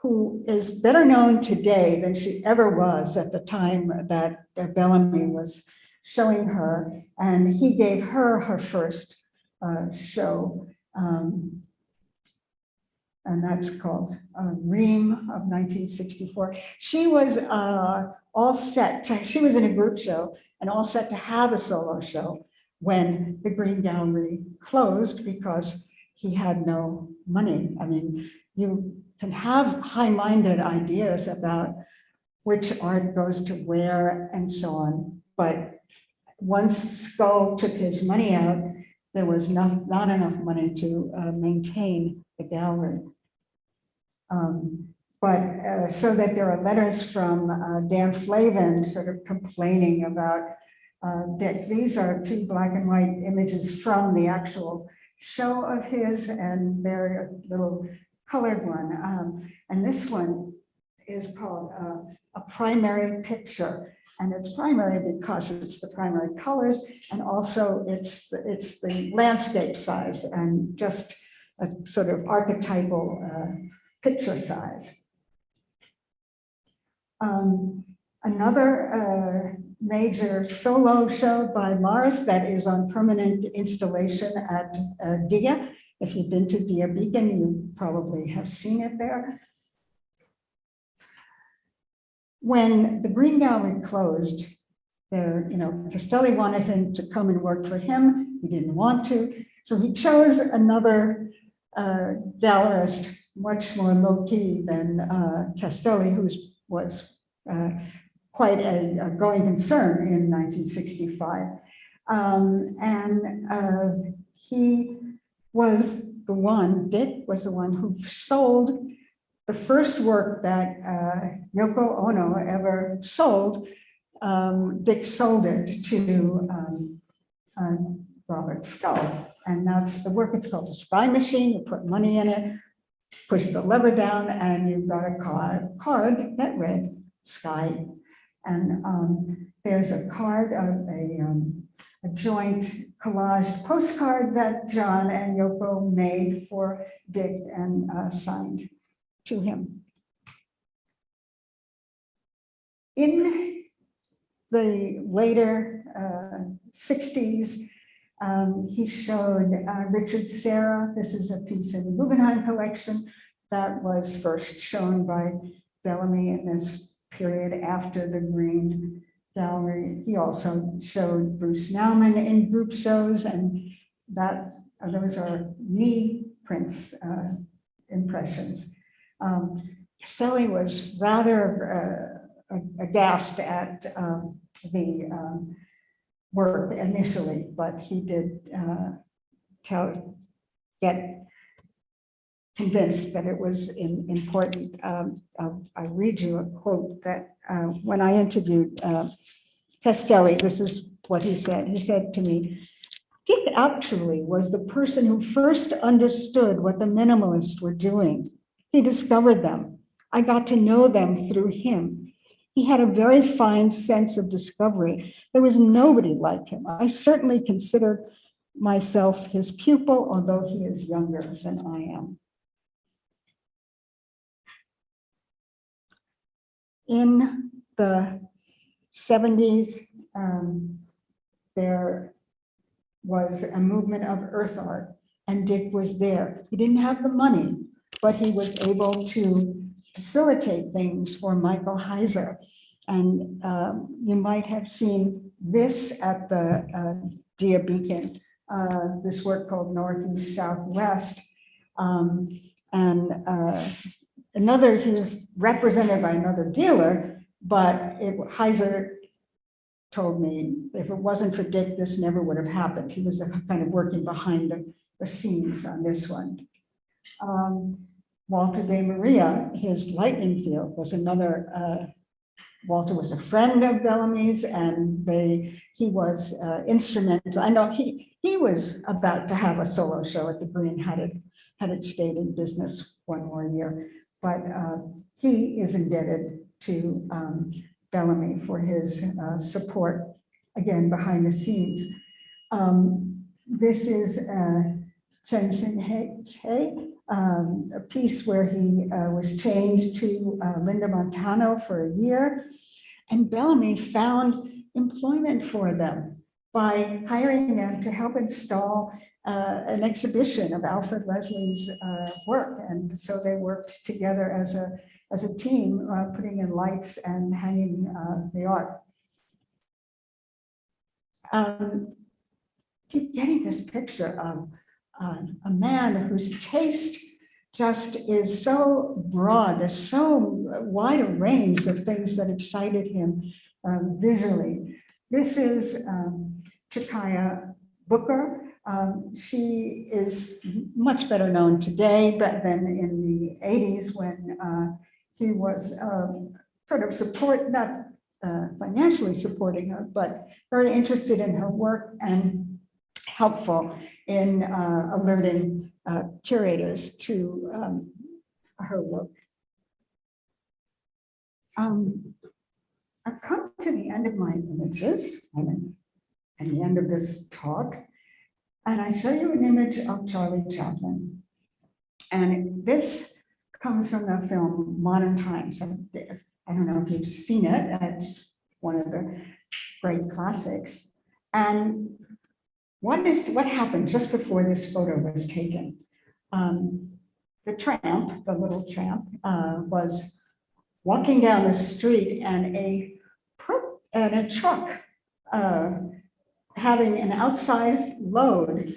who is better known today than she ever was at the time that Bellamy was showing her, and he gave her her first show, and that's called Ream of 1964. She was all set she was in a group show and all set to have a solo show when the Green Gallery closed because he had no money. I mean, you can have high-minded ideas about which art goes to where and so on, but once Skull took his money out, there was not enough money to maintain the gallery. So that there are letters from Dan Flavin sort of complaining about Dick. These are two black and white images from the actual show of his, and they're a little colored one. And this one is called a primary picture. And it's primary because it's the primary colors, and also it's the landscape size and just a sort of archetypal picture size. Another major solo show by Morris that is on permanent installation at Dia. If you've been to Dia Beacon, you probably have seen it there. When the Green Gallery closed, Castelli wanted him to come and work for him. He didn't want to, so he chose another gallerist, much more low-key than Castelli, who was quite a going concern in 1965. He was the one, Dick was the one who sold the first work that Yoko Ono ever sold. Dick sold it to Robert Skull. And that's the work. It's called the Sky Machine. You put money in it, push the lever down, and you've got a card that read Sky. And there's a card of a joint collaged postcard that John and Yoko made for Dick and signed to him. In the later 60s, he showed Richard Serra. This is a piece in the Guggenheim collection that was first shown by Bellamy in this period after the Green Gallery. He also showed Bruce Nauman in group shows, and those are knee prints impressions. Castelli was rather aghast at the work initially, but he did get convinced that it was important. I read you a quote that when I interviewed Castelli, this is what he said. He said to me, Dick actually was the person who first understood what the minimalists were doing. He discovered them. I got to know them through him. He had a very fine sense of discovery. There was nobody like him. I certainly consider myself his pupil, although he is younger than I am. In the 70s, there was a movement of earth art, and Dick was there. He didn't have the money, but he was able to facilitate things for Michael Heiser. And you might have seen this at the Dia Beacon, this work called Northeast Southwest. Another, he was represented by another dealer, but Heiser told me if it wasn't for Dick, this never would have happened. He was kind of working behind the scenes on this one. Walter de Maria, his lightning field was another, Walter was a friend of Bellamy's, and he was instrumental. I know he was about to have a solo show at the Green, had it stayed in business one more year, but he is indebted to Bellamy for his support, again, behind the scenes. This is Chen Sing He, a piece where he was changed to Linda Montano for a year, and Bellamy found employment for them by hiring them to help install an exhibition of Alfred Leslie's work. And so they worked together as a team, putting in lights and hanging the art. Keep getting this picture of a man whose taste just is so broad. There's so wide a range of things that excited him visually. This is Chakaya Booker. She is much better known today, but then in the 80s when he was sort of not financially supporting her, but very interested in her work and helpful in alerting curators to her work. I've come to the end of my images and the end of this talk, and I show you an image of Charlie Chaplin. And this comes from the film Modern Times. I don't know if you've seen it. It's one of the great classics. And what happened just before this photo was taken? The tramp, the little tramp, was walking down the street, and a truck having an outsized load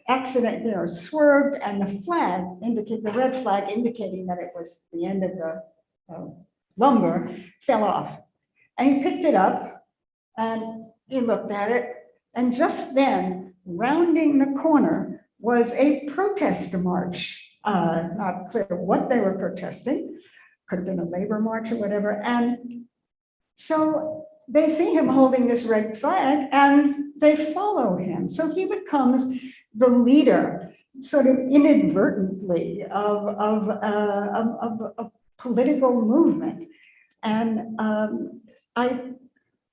accident, swerved, and the red flag indicating that it was the end of the lumber fell off. And he picked it up and he looked at it. And just then, rounding the corner was a protest march. Not clear what they were protesting. Could have been a labor march or whatever. And so they see him holding this red flag and they follow him. So he becomes the leader, sort of inadvertently, of a political movement. And I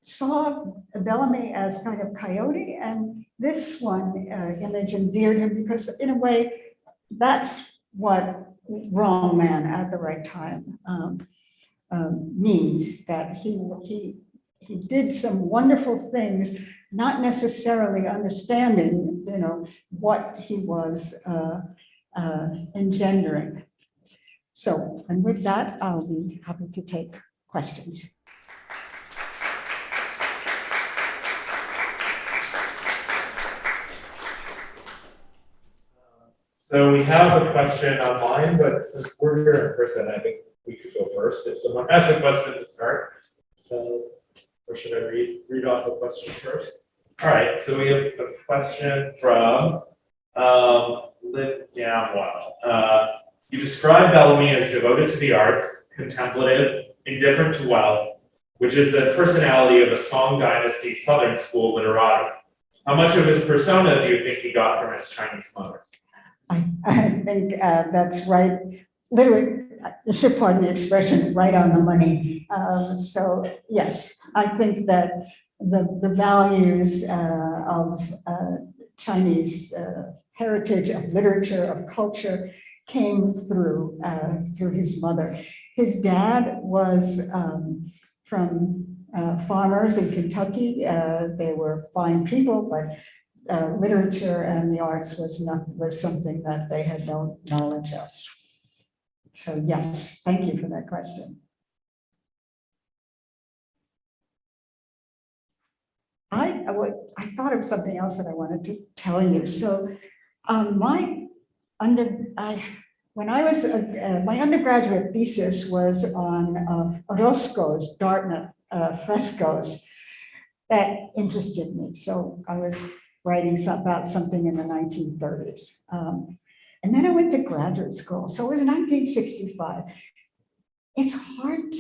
saw Bellamy as kind of coyote, and this one image endeared him because in a way, that's what wrong man at the right time means, that he did some wonderful things, not necessarily understanding, what he was engendering. So, and with that, I'll be happy to take questions. So we have a question online, but since we're here in person, I think we could go first if someone has a question to start. So, or should I read off the question first? All right, so we have a question from Lynn Gamwell. You describe Bellamy as devoted to the arts, contemplative, indifferent to wealth, which is the personality of a Song Dynasty Southern School literati. How much of his persona do you think he got from his Chinese mother? I think that's right, literally, you should pardon the expression, right on the money. So yes, I think that the values of Chinese heritage, of literature, of culture came through his mother. His dad was from farmers in Kentucky. They were fine people, but literature and the arts was something that they had no knowledge of. So yes, thank you for that question. I thought of something else that I wanted to tell you. So my undergraduate thesis was on Orozco's Dartmouth frescoes. That interested me. So I was writing about something in the 1930s. And then I went to graduate school. So it was 1965. It's hard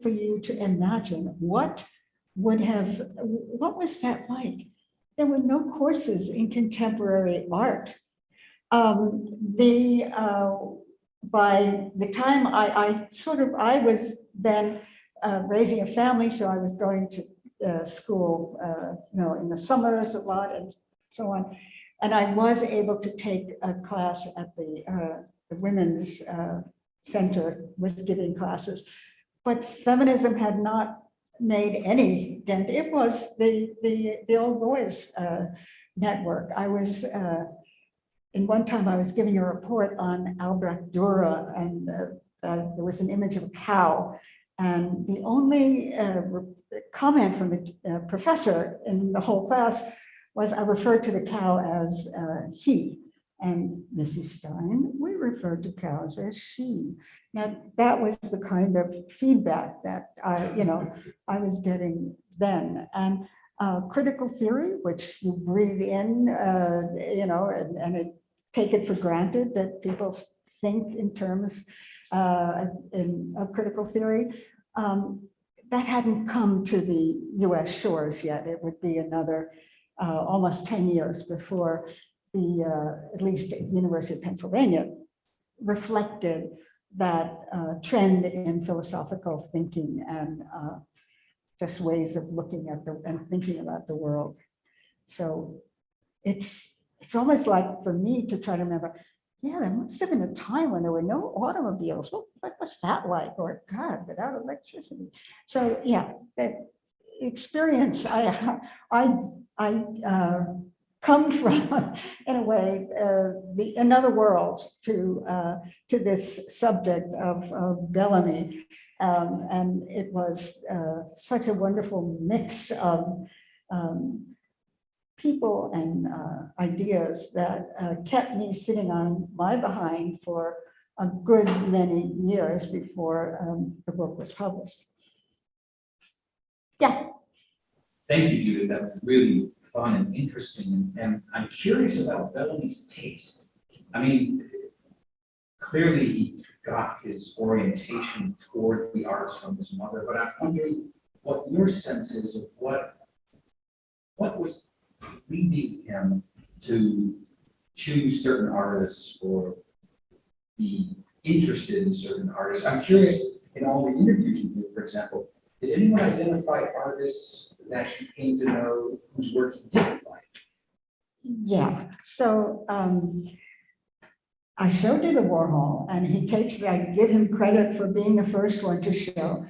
for you to imagine what was that like? There were no courses in contemporary art. By the time I was then raising a family, so I was going to school, in the summers a lot and so on. And I was able to take a class at the Women's Center, was giving classes, but feminism had not made any dent. It was the old boys network. I was, in one time I was giving a report on Albrecht Dürer, and there was an image of a cow. And the only comment from the professor in the whole class was I referred to the cow as he. And Mrs. Stein, we referred to cows as she. Now, that was the kind of feedback that I was getting then. And critical theory, which you breathe in, and take it for granted that people think in terms of critical theory, that hadn't come to the US shores yet. It would be another almost 10 years before at least at the University of Pennsylvania, reflected that trend in philosophical thinking and just ways of looking at and thinking about the world. So it's almost like for me to try to remember, yeah, there must have been a time when there were no automobiles. What was that like? Or God, without electricity. So yeah, that experience, I come from, in a way, another world to this subject of Bellamy. And it was such a wonderful mix of people and ideas that kept me sitting on my behind for a good many years before the book was published. Yeah. Thank you, Judith. That was really fun and interesting. And I'm curious about Bellamy's taste. I mean, clearly he got his orientation toward the arts from his mother, but I'm wondering what your sense is of what was leading him to choose certain artists or be interested in certain artists. I'm curious, in all the interviews you did, for example, did anyone identify artists that he came to know whose work he didn't like? Yeah, so I showed it to Warhol, and I give him credit for being the first one to show,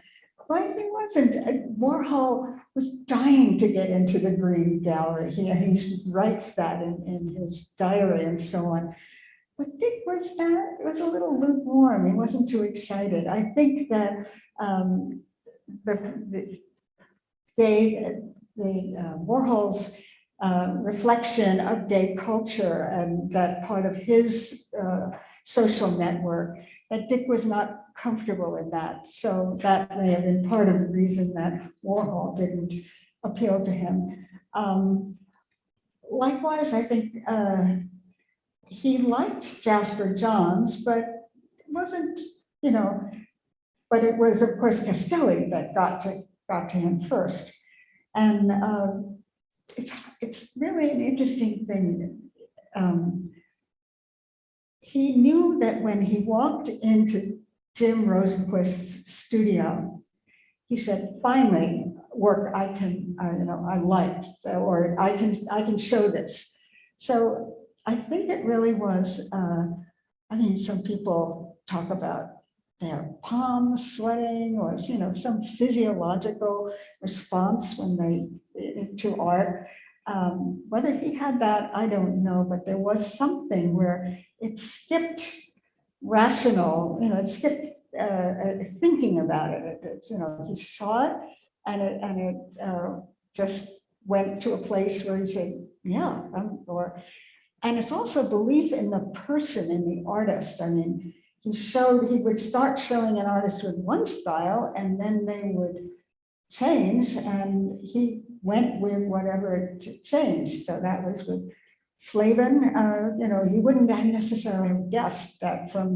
but he wasn't. Warhol was dying to get into the Green Gallery. He writes that in his diary and so on. But Dick was a little lukewarm. He wasn't too excited. I think that Warhol's reflection of gay culture and that part of his social network, that Dick was not comfortable in that. So that may have been part of the reason that Warhol didn't appeal to him. Likewise, I think he liked Jasper Johns, but it wasn't, but it was, of course, Castelli that got to him first. And it's really an interesting thing. He knew that when he walked into Jim Rosenquist's studio, he said, finally, work I can, I like, so, or I can show this. So I think it really was, some people talk about their palms sweating or, some physiological response when to art. Whether he had that, I don't know, but there was something where it skipped rational, it skipped thinking about it. He saw it and it just went to a place where he said, yeah, and it's also belief in the person, in the artist. He would start showing an artist with one style and then they would change and he went with whatever changed. So that was with Flavin, you wouldn't necessarily have guessed that from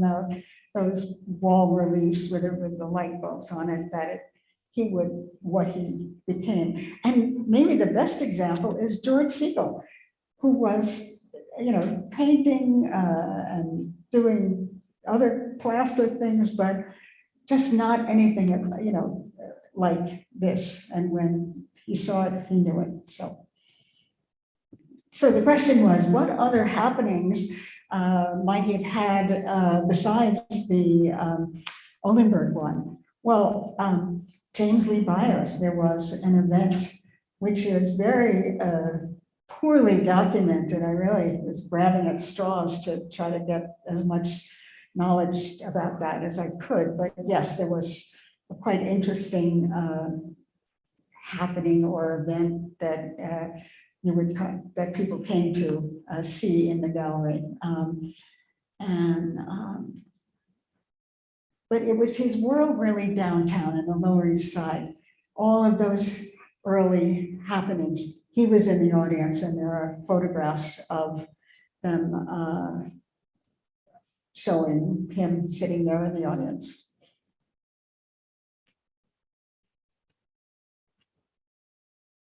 those wall reliefs with the light bulbs on it, what he became. And maybe the best example is George Siegel, who was, painting and doing other plaster things, but just not anything, like this. And when he saw it, he knew it. So the question was, what other happenings might he have had besides the Olenberg one? Well, James Lee Byers, there was an event which is very poorly documented. I really was grabbing at straws to try to get as much knowledge about that as I could. But yes, there was a quite interesting happening or event that that people came to see in the gallery. But it was his world really downtown in the Lower East Side. All of those early happenings, he was in the audience and there are photographs of them showing him sitting there in the audience.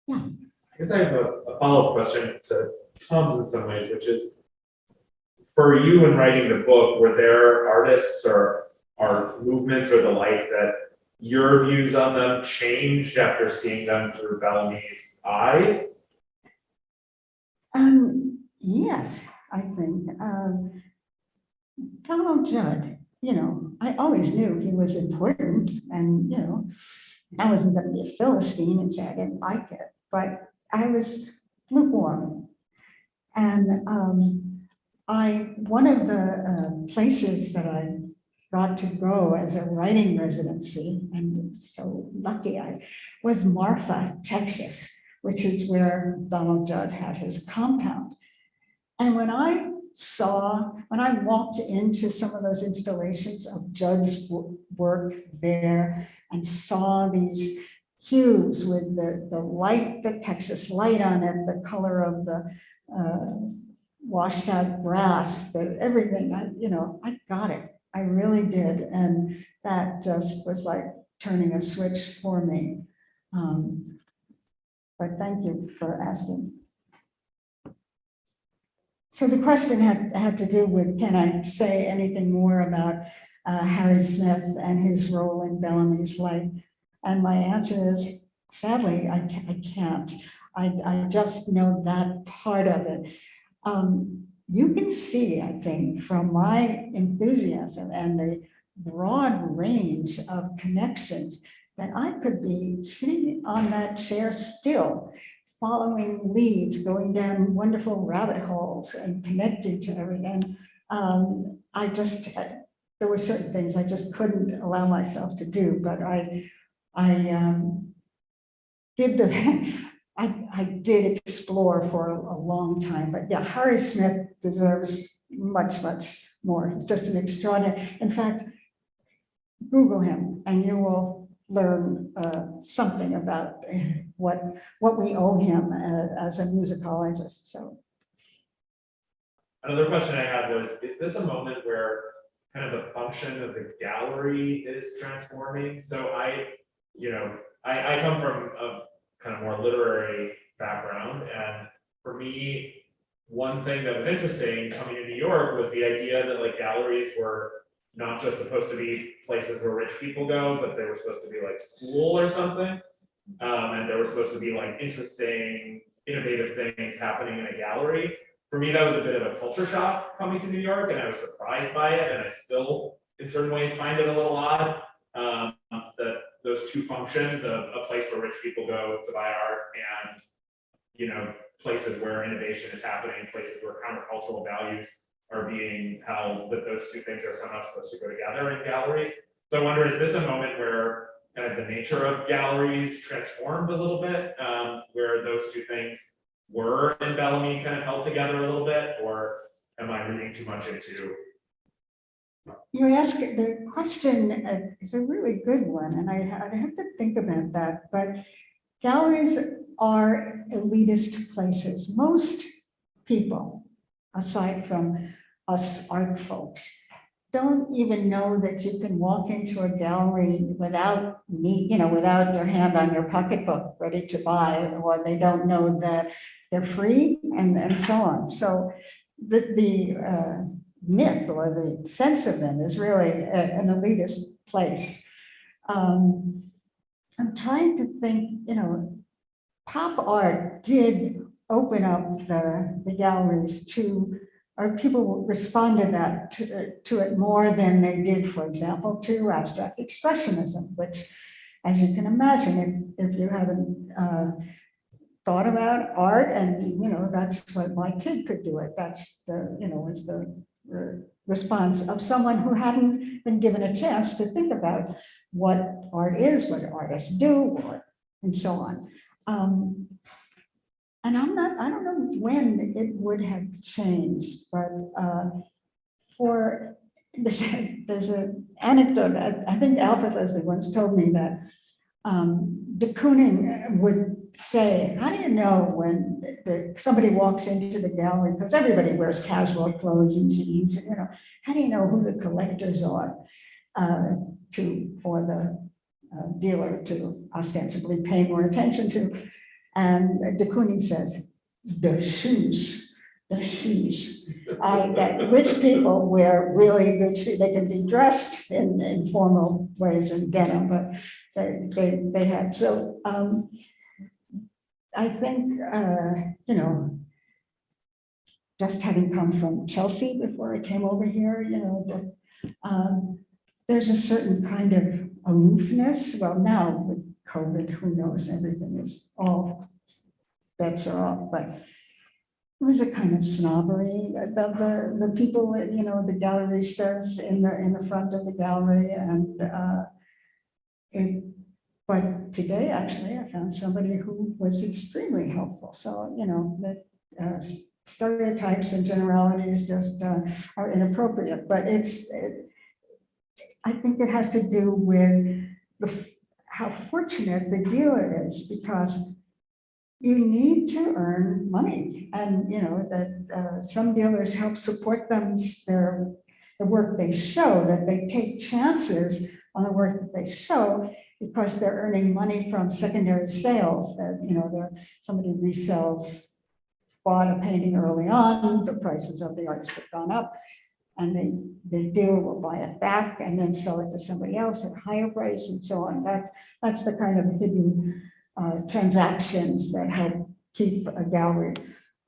Yeah. I guess I have a follow-up question to Tom's in some ways, which is, for you in writing the book, were there artists or movements or the like that your views on them changed after seeing them through Bellamy's eyes? Yes, I think. Donald Judd, I always knew he was important and, I wasn't going to be a Philistine and say I didn't like it, but I was lukewarm. And one of the places that I got to go as a writing residency, and so lucky was Marfa, Texas, which is where Donald Judd had his compound. And when I walked into some of those installations of Judd's work there and saw these cubes with the light, the Texas light on it, the color of the washed out brass, everything, I got it. I really did. And that just was like turning a switch for me. But thank you for asking. So the question had to do with, can I say anything more about Harry Smith and his role in Bellamy's life? And my answer is, sadly, I can't. I just know that part of it. You can see, I think, from my enthusiasm and the broad range of connections that I could be sitting on that chair still, following leads, going down wonderful rabbit holes and connecting to everything. There were certain things I just couldn't allow myself to do, but I did explore for a long time. But yeah, Harry Smith deserves much, much more. He's just an extraordinary. In fact, Google him and you will learn something about what we owe him as a musicologist. So Another question I had was, is this a moment where kind of the function of the gallery is transforming? So I come from a kind of more literary background. And for me, one thing that was interesting coming to New York was the idea that like galleries were not just supposed to be places where rich people go, but they were supposed to be like school or something. And there were supposed to be like interesting, innovative things happening in a gallery. For me, that was a bit of a culture shock coming to New York, and I was surprised by it, and I still, in certain ways, find it a little odd that those two functions of a place where rich people go to buy art and, you know, places where innovation is happening, places where countercultural values are being held, that those two things are somehow supposed to go together in galleries. So I wonder, is this a moment where kind of the nature of galleries transformed a little bit, where those two things were in Bellamy kind of held together a little bit, or am I reading too much into? You ask, the question is a really good one, and I have to think about that, but galleries are elitist places. Most people, aside from us art folks, don't even know that you can walk into a gallery without without your hand on your pocketbook ready to buy, or they don't know that they're free and so on. So the myth or the sense of them is really an elitist place. I'm trying to think, pop art did open up the galleries to, or people responded to it more than they did, for example, to abstract expressionism, which, as you can imagine, if you haven't thought about art, and that's what my kid could do it. That's was the response of someone who hadn't been given a chance to think about what art is, what artists do, and so on. And I don't know when it would have changed, but there's an anecdote. I think Alfred Leslie once told me that de Kooning would say, how do you know when somebody walks into the gallery, because everybody wears casual clothes and jeans, how do you know who the collectors are for the dealer to ostensibly pay more attention to? And de Kooning says, the shoes. That rich people wear really good shoes. They can be dressed in formal ways in denim, but they had. So I think, just having come from Chelsea before I came over here, there's a certain kind of aloofness. Well, now with COVID, who knows, everything is all bets are off, but it was a kind of snobbery of the people that, the galleristas in the front of the gallery. And but today, actually, I found somebody who was extremely helpful. So, the stereotypes and generalities just are inappropriate, but I think it has to do with how fortunate the dealer is, because you need to earn money, and that some dealers help support them, the work they show, that they take chances on the work that they show because they're earning money from secondary sales. That somebody resells, bought a painting early on, the prices of the artist have gone up, and the dealer will buy it back and then sell it to somebody else at a higher price, and so on. That's the kind of hidden transactions that help keep a gallery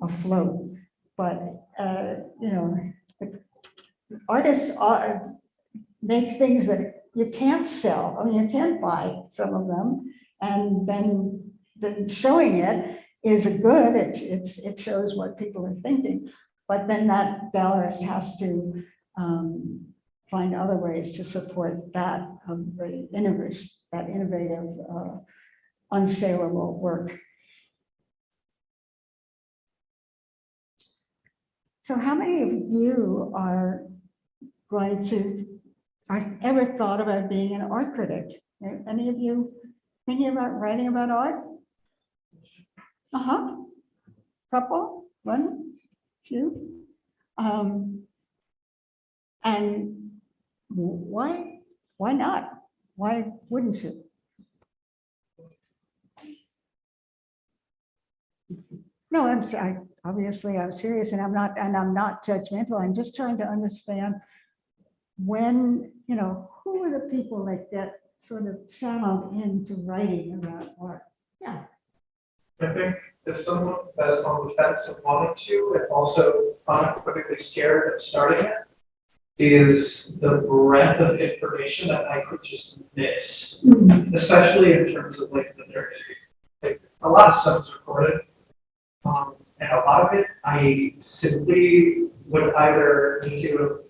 afloat. But artists make things that you can't sell. I mean, you can't buy some of them, and then showing it is a good. It shows what people are thinking. But then that gallerist has to find other ways to support that innovative, unsaleable work. So how many of you are ever thought about being an art critic? Any of you thinking about writing about art? Couple, one, few. And why not? Why wouldn't you? No, obviously I'm serious and I'm not judgmental. I'm just trying to understand when, who are the people that get sort of channeled into writing about art? Yeah. I think as someone that is on the fence and wanting to, and also unequivocally scared of starting it, is the breadth of information that I could just miss, especially in terms of like the narrative. Like, a lot of stuff is recorded, and a lot of it I simply would either need to.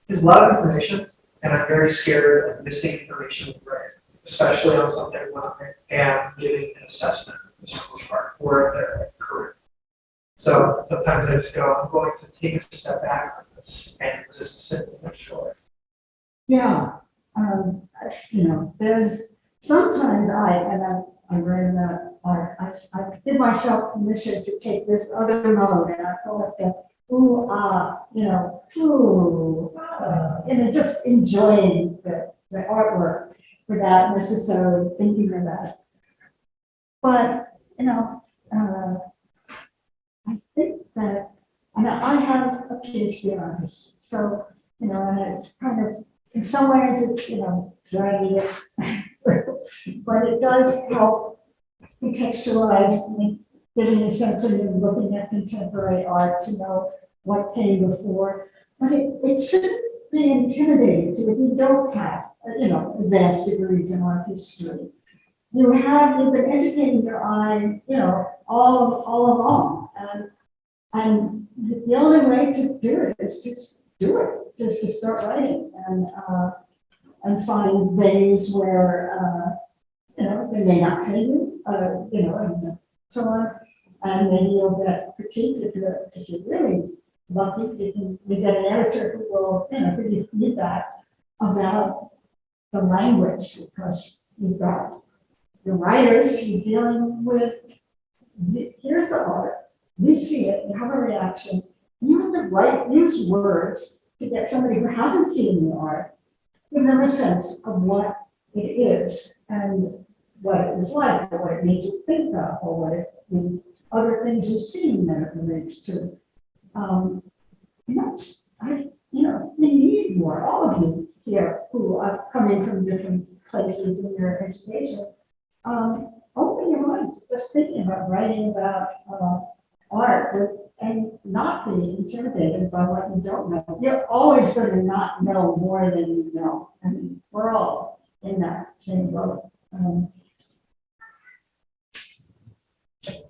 There's a lot of information, and I'm very scared of missing information, right? Especially on something when I am giving an assessment of someone's part or their career. So sometimes I just go, I'm going to take a step back from this and just sit and enjoy. Yeah. There's sometimes I read about art, I give myself permission to take this other mode and I call it the just enjoying the artwork without necessarily thinking about it. But, I think that, I have a PhD in art history, so, and it's kind of, in some ways, it's, dragging it, but it does help contextualize me, giving a sense when you're looking at contemporary art to know what came before. But it shouldn't be intimidating to if you don't have, advanced degrees in art history. You've been educating your eye, all along. And the only way to do it is just do it, just to start writing and find ways where, they may not pay you, and so on. And maybe you'll get critique if you're really lucky. You get an editor who will, give you feedback about the language, because you've got the writers you're dealing with. Here's the art. You see it, you have a reaction. You have to use words to get somebody who hasn't seen the art, give them a sense of what it is and what it was like, or what it made you think of, or what the other things you've seen that it relates to. We need more, all of you here who are coming from different places in your education. Open your mind to just thinking about writing about art and not being intimidated by what you don't know. You're always going to not know more than you know. I mean, we're all in that same boat.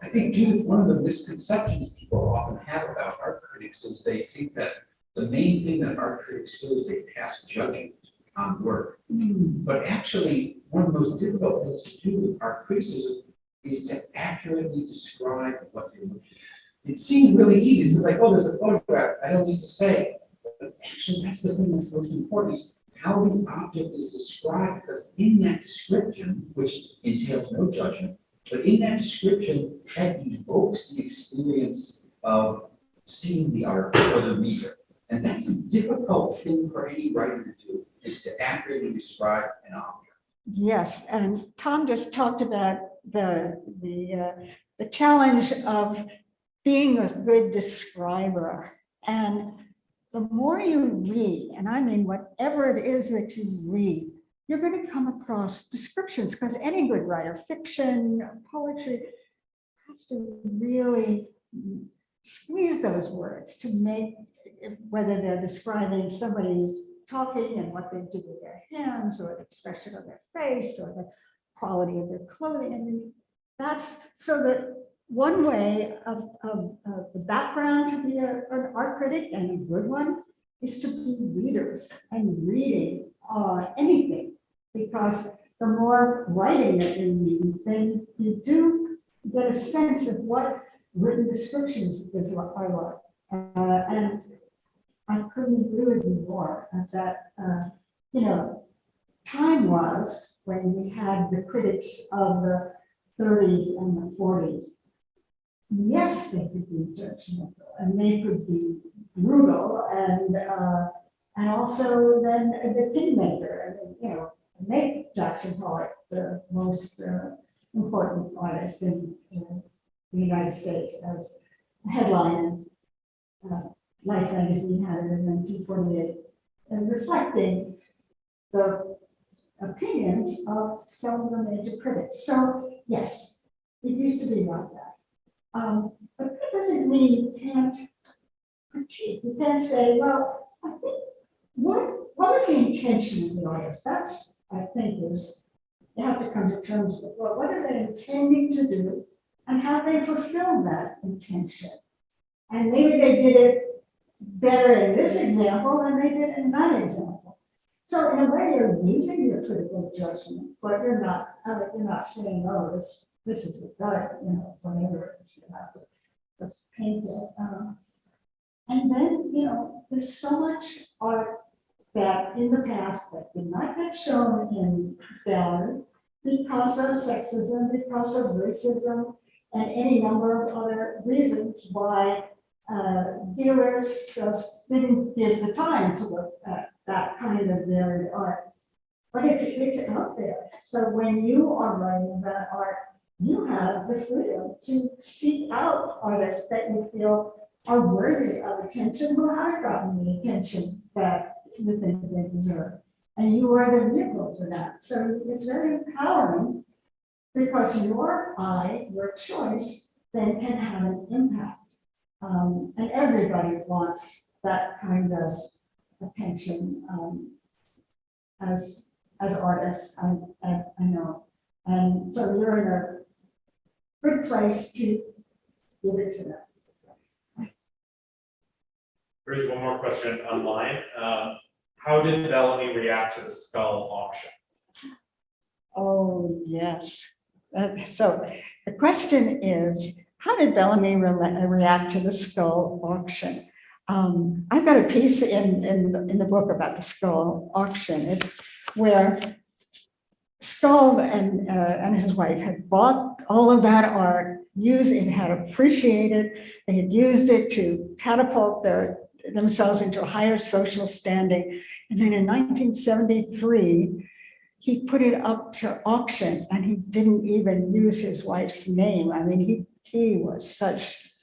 I think, Judith, one of the misconceptions people often have about art critics is they think that the main thing that art critics do is they pass judgment on work. But actually, one of the most difficult things to do with art criticism is to accurately describe what you're looking at. It seems really easy. It's like, oh, there's a photograph. I don't need to say. But actually, that's the thing that's most important, is how the object is described, because in that description, which entails no judgment, but in that description, that evokes the experience of seeing the art for the reader. And that's a difficult thing for any writer to do, is to accurately describe an object. Yes, and Tom just talked about the challenge of being a good describer. And the more you read, and I mean whatever it is that you read, you're going to come across descriptions, because any good writer, fiction, poetry, has to really squeeze those words to make, whether they're describing somebody's talking and what they do with their hands, or the expression of their face, or the quality of their clothing. I mean, that's so that one way of the background to be an art critic, and a good one, is to be readers and reading anything, because the more writing that you read, then you do get a sense of what written descriptions are like. And I couldn't agree with you more that, time was when we had the critics of the 30s and the 40s. Yes, they could be judgmental, and they could be brutal, and also then the kingmaker. Make Jackson Pollock the most important artist in the United States as a headline. Life magazine had it in 1948, and reflecting the opinions of some of the major critics. So yes, it used to be like that. But that doesn't mean you can't critique. You can't say, well, I think what was the intention of the artist? That's, I think, is you have to come to terms with, well, what are they intending to do and how they fulfill that intention? And maybe they did it better in this example than they did in that example. So in a way, you're using your critical judgment, but you're not saying, oh, this is a gut, whatever it is, you have to just paint it. And then, there's so much art that in the past that did not get shown in galleries because of sexism, because of racism, and any number of other reasons why dealers just didn't give the time to look at that kind of varied art. But it's out there. So when you are writing about art, you have the freedom to seek out artists that you feel are worthy of attention, who haven't gotten the attention that you think they deserve. And you are the vehicle for that. So it's very empowering because your eye, your choice, then can have an impact. And everybody wants that kind of attention as artists, I know. And so you're in a good place to give it to them. There's one more question online. How did Bellamy react to the skull auction? Oh, yes. So the question is, how did Bellamy react to the skull auction? I've got a piece in the book about the skull auction. It's where Skull and his wife had bought all of that art, had appreciated, they had used it to catapult themselves into a higher social standing. And then in 1973, he put it up to auction and he didn't even use his wife's name. I mean, he was such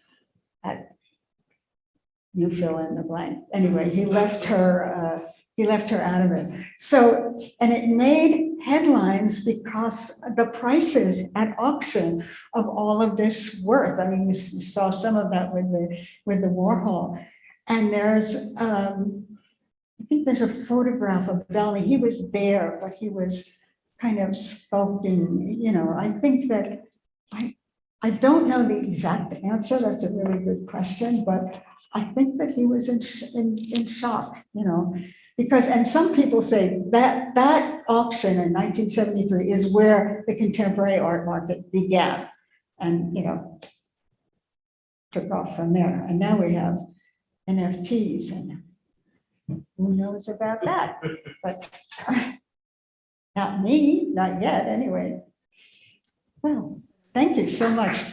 you fill in the blank. Anyway, he left her out of it. So, and it made headlines because the prices at auction of all of this worth. I mean, you saw some of that with the Warhol. And there's, I think there's a photograph of Bellamy. He was there, but he was kind of skulking. I think that I don't know the exact answer. That's a really good question, but I think that he was in shock, because, and some people say that auction in 1973 is where the contemporary art market began and, took off from there. And now we have NFTs and who knows about that, but not me, not yet anyway. Well, thank you so much.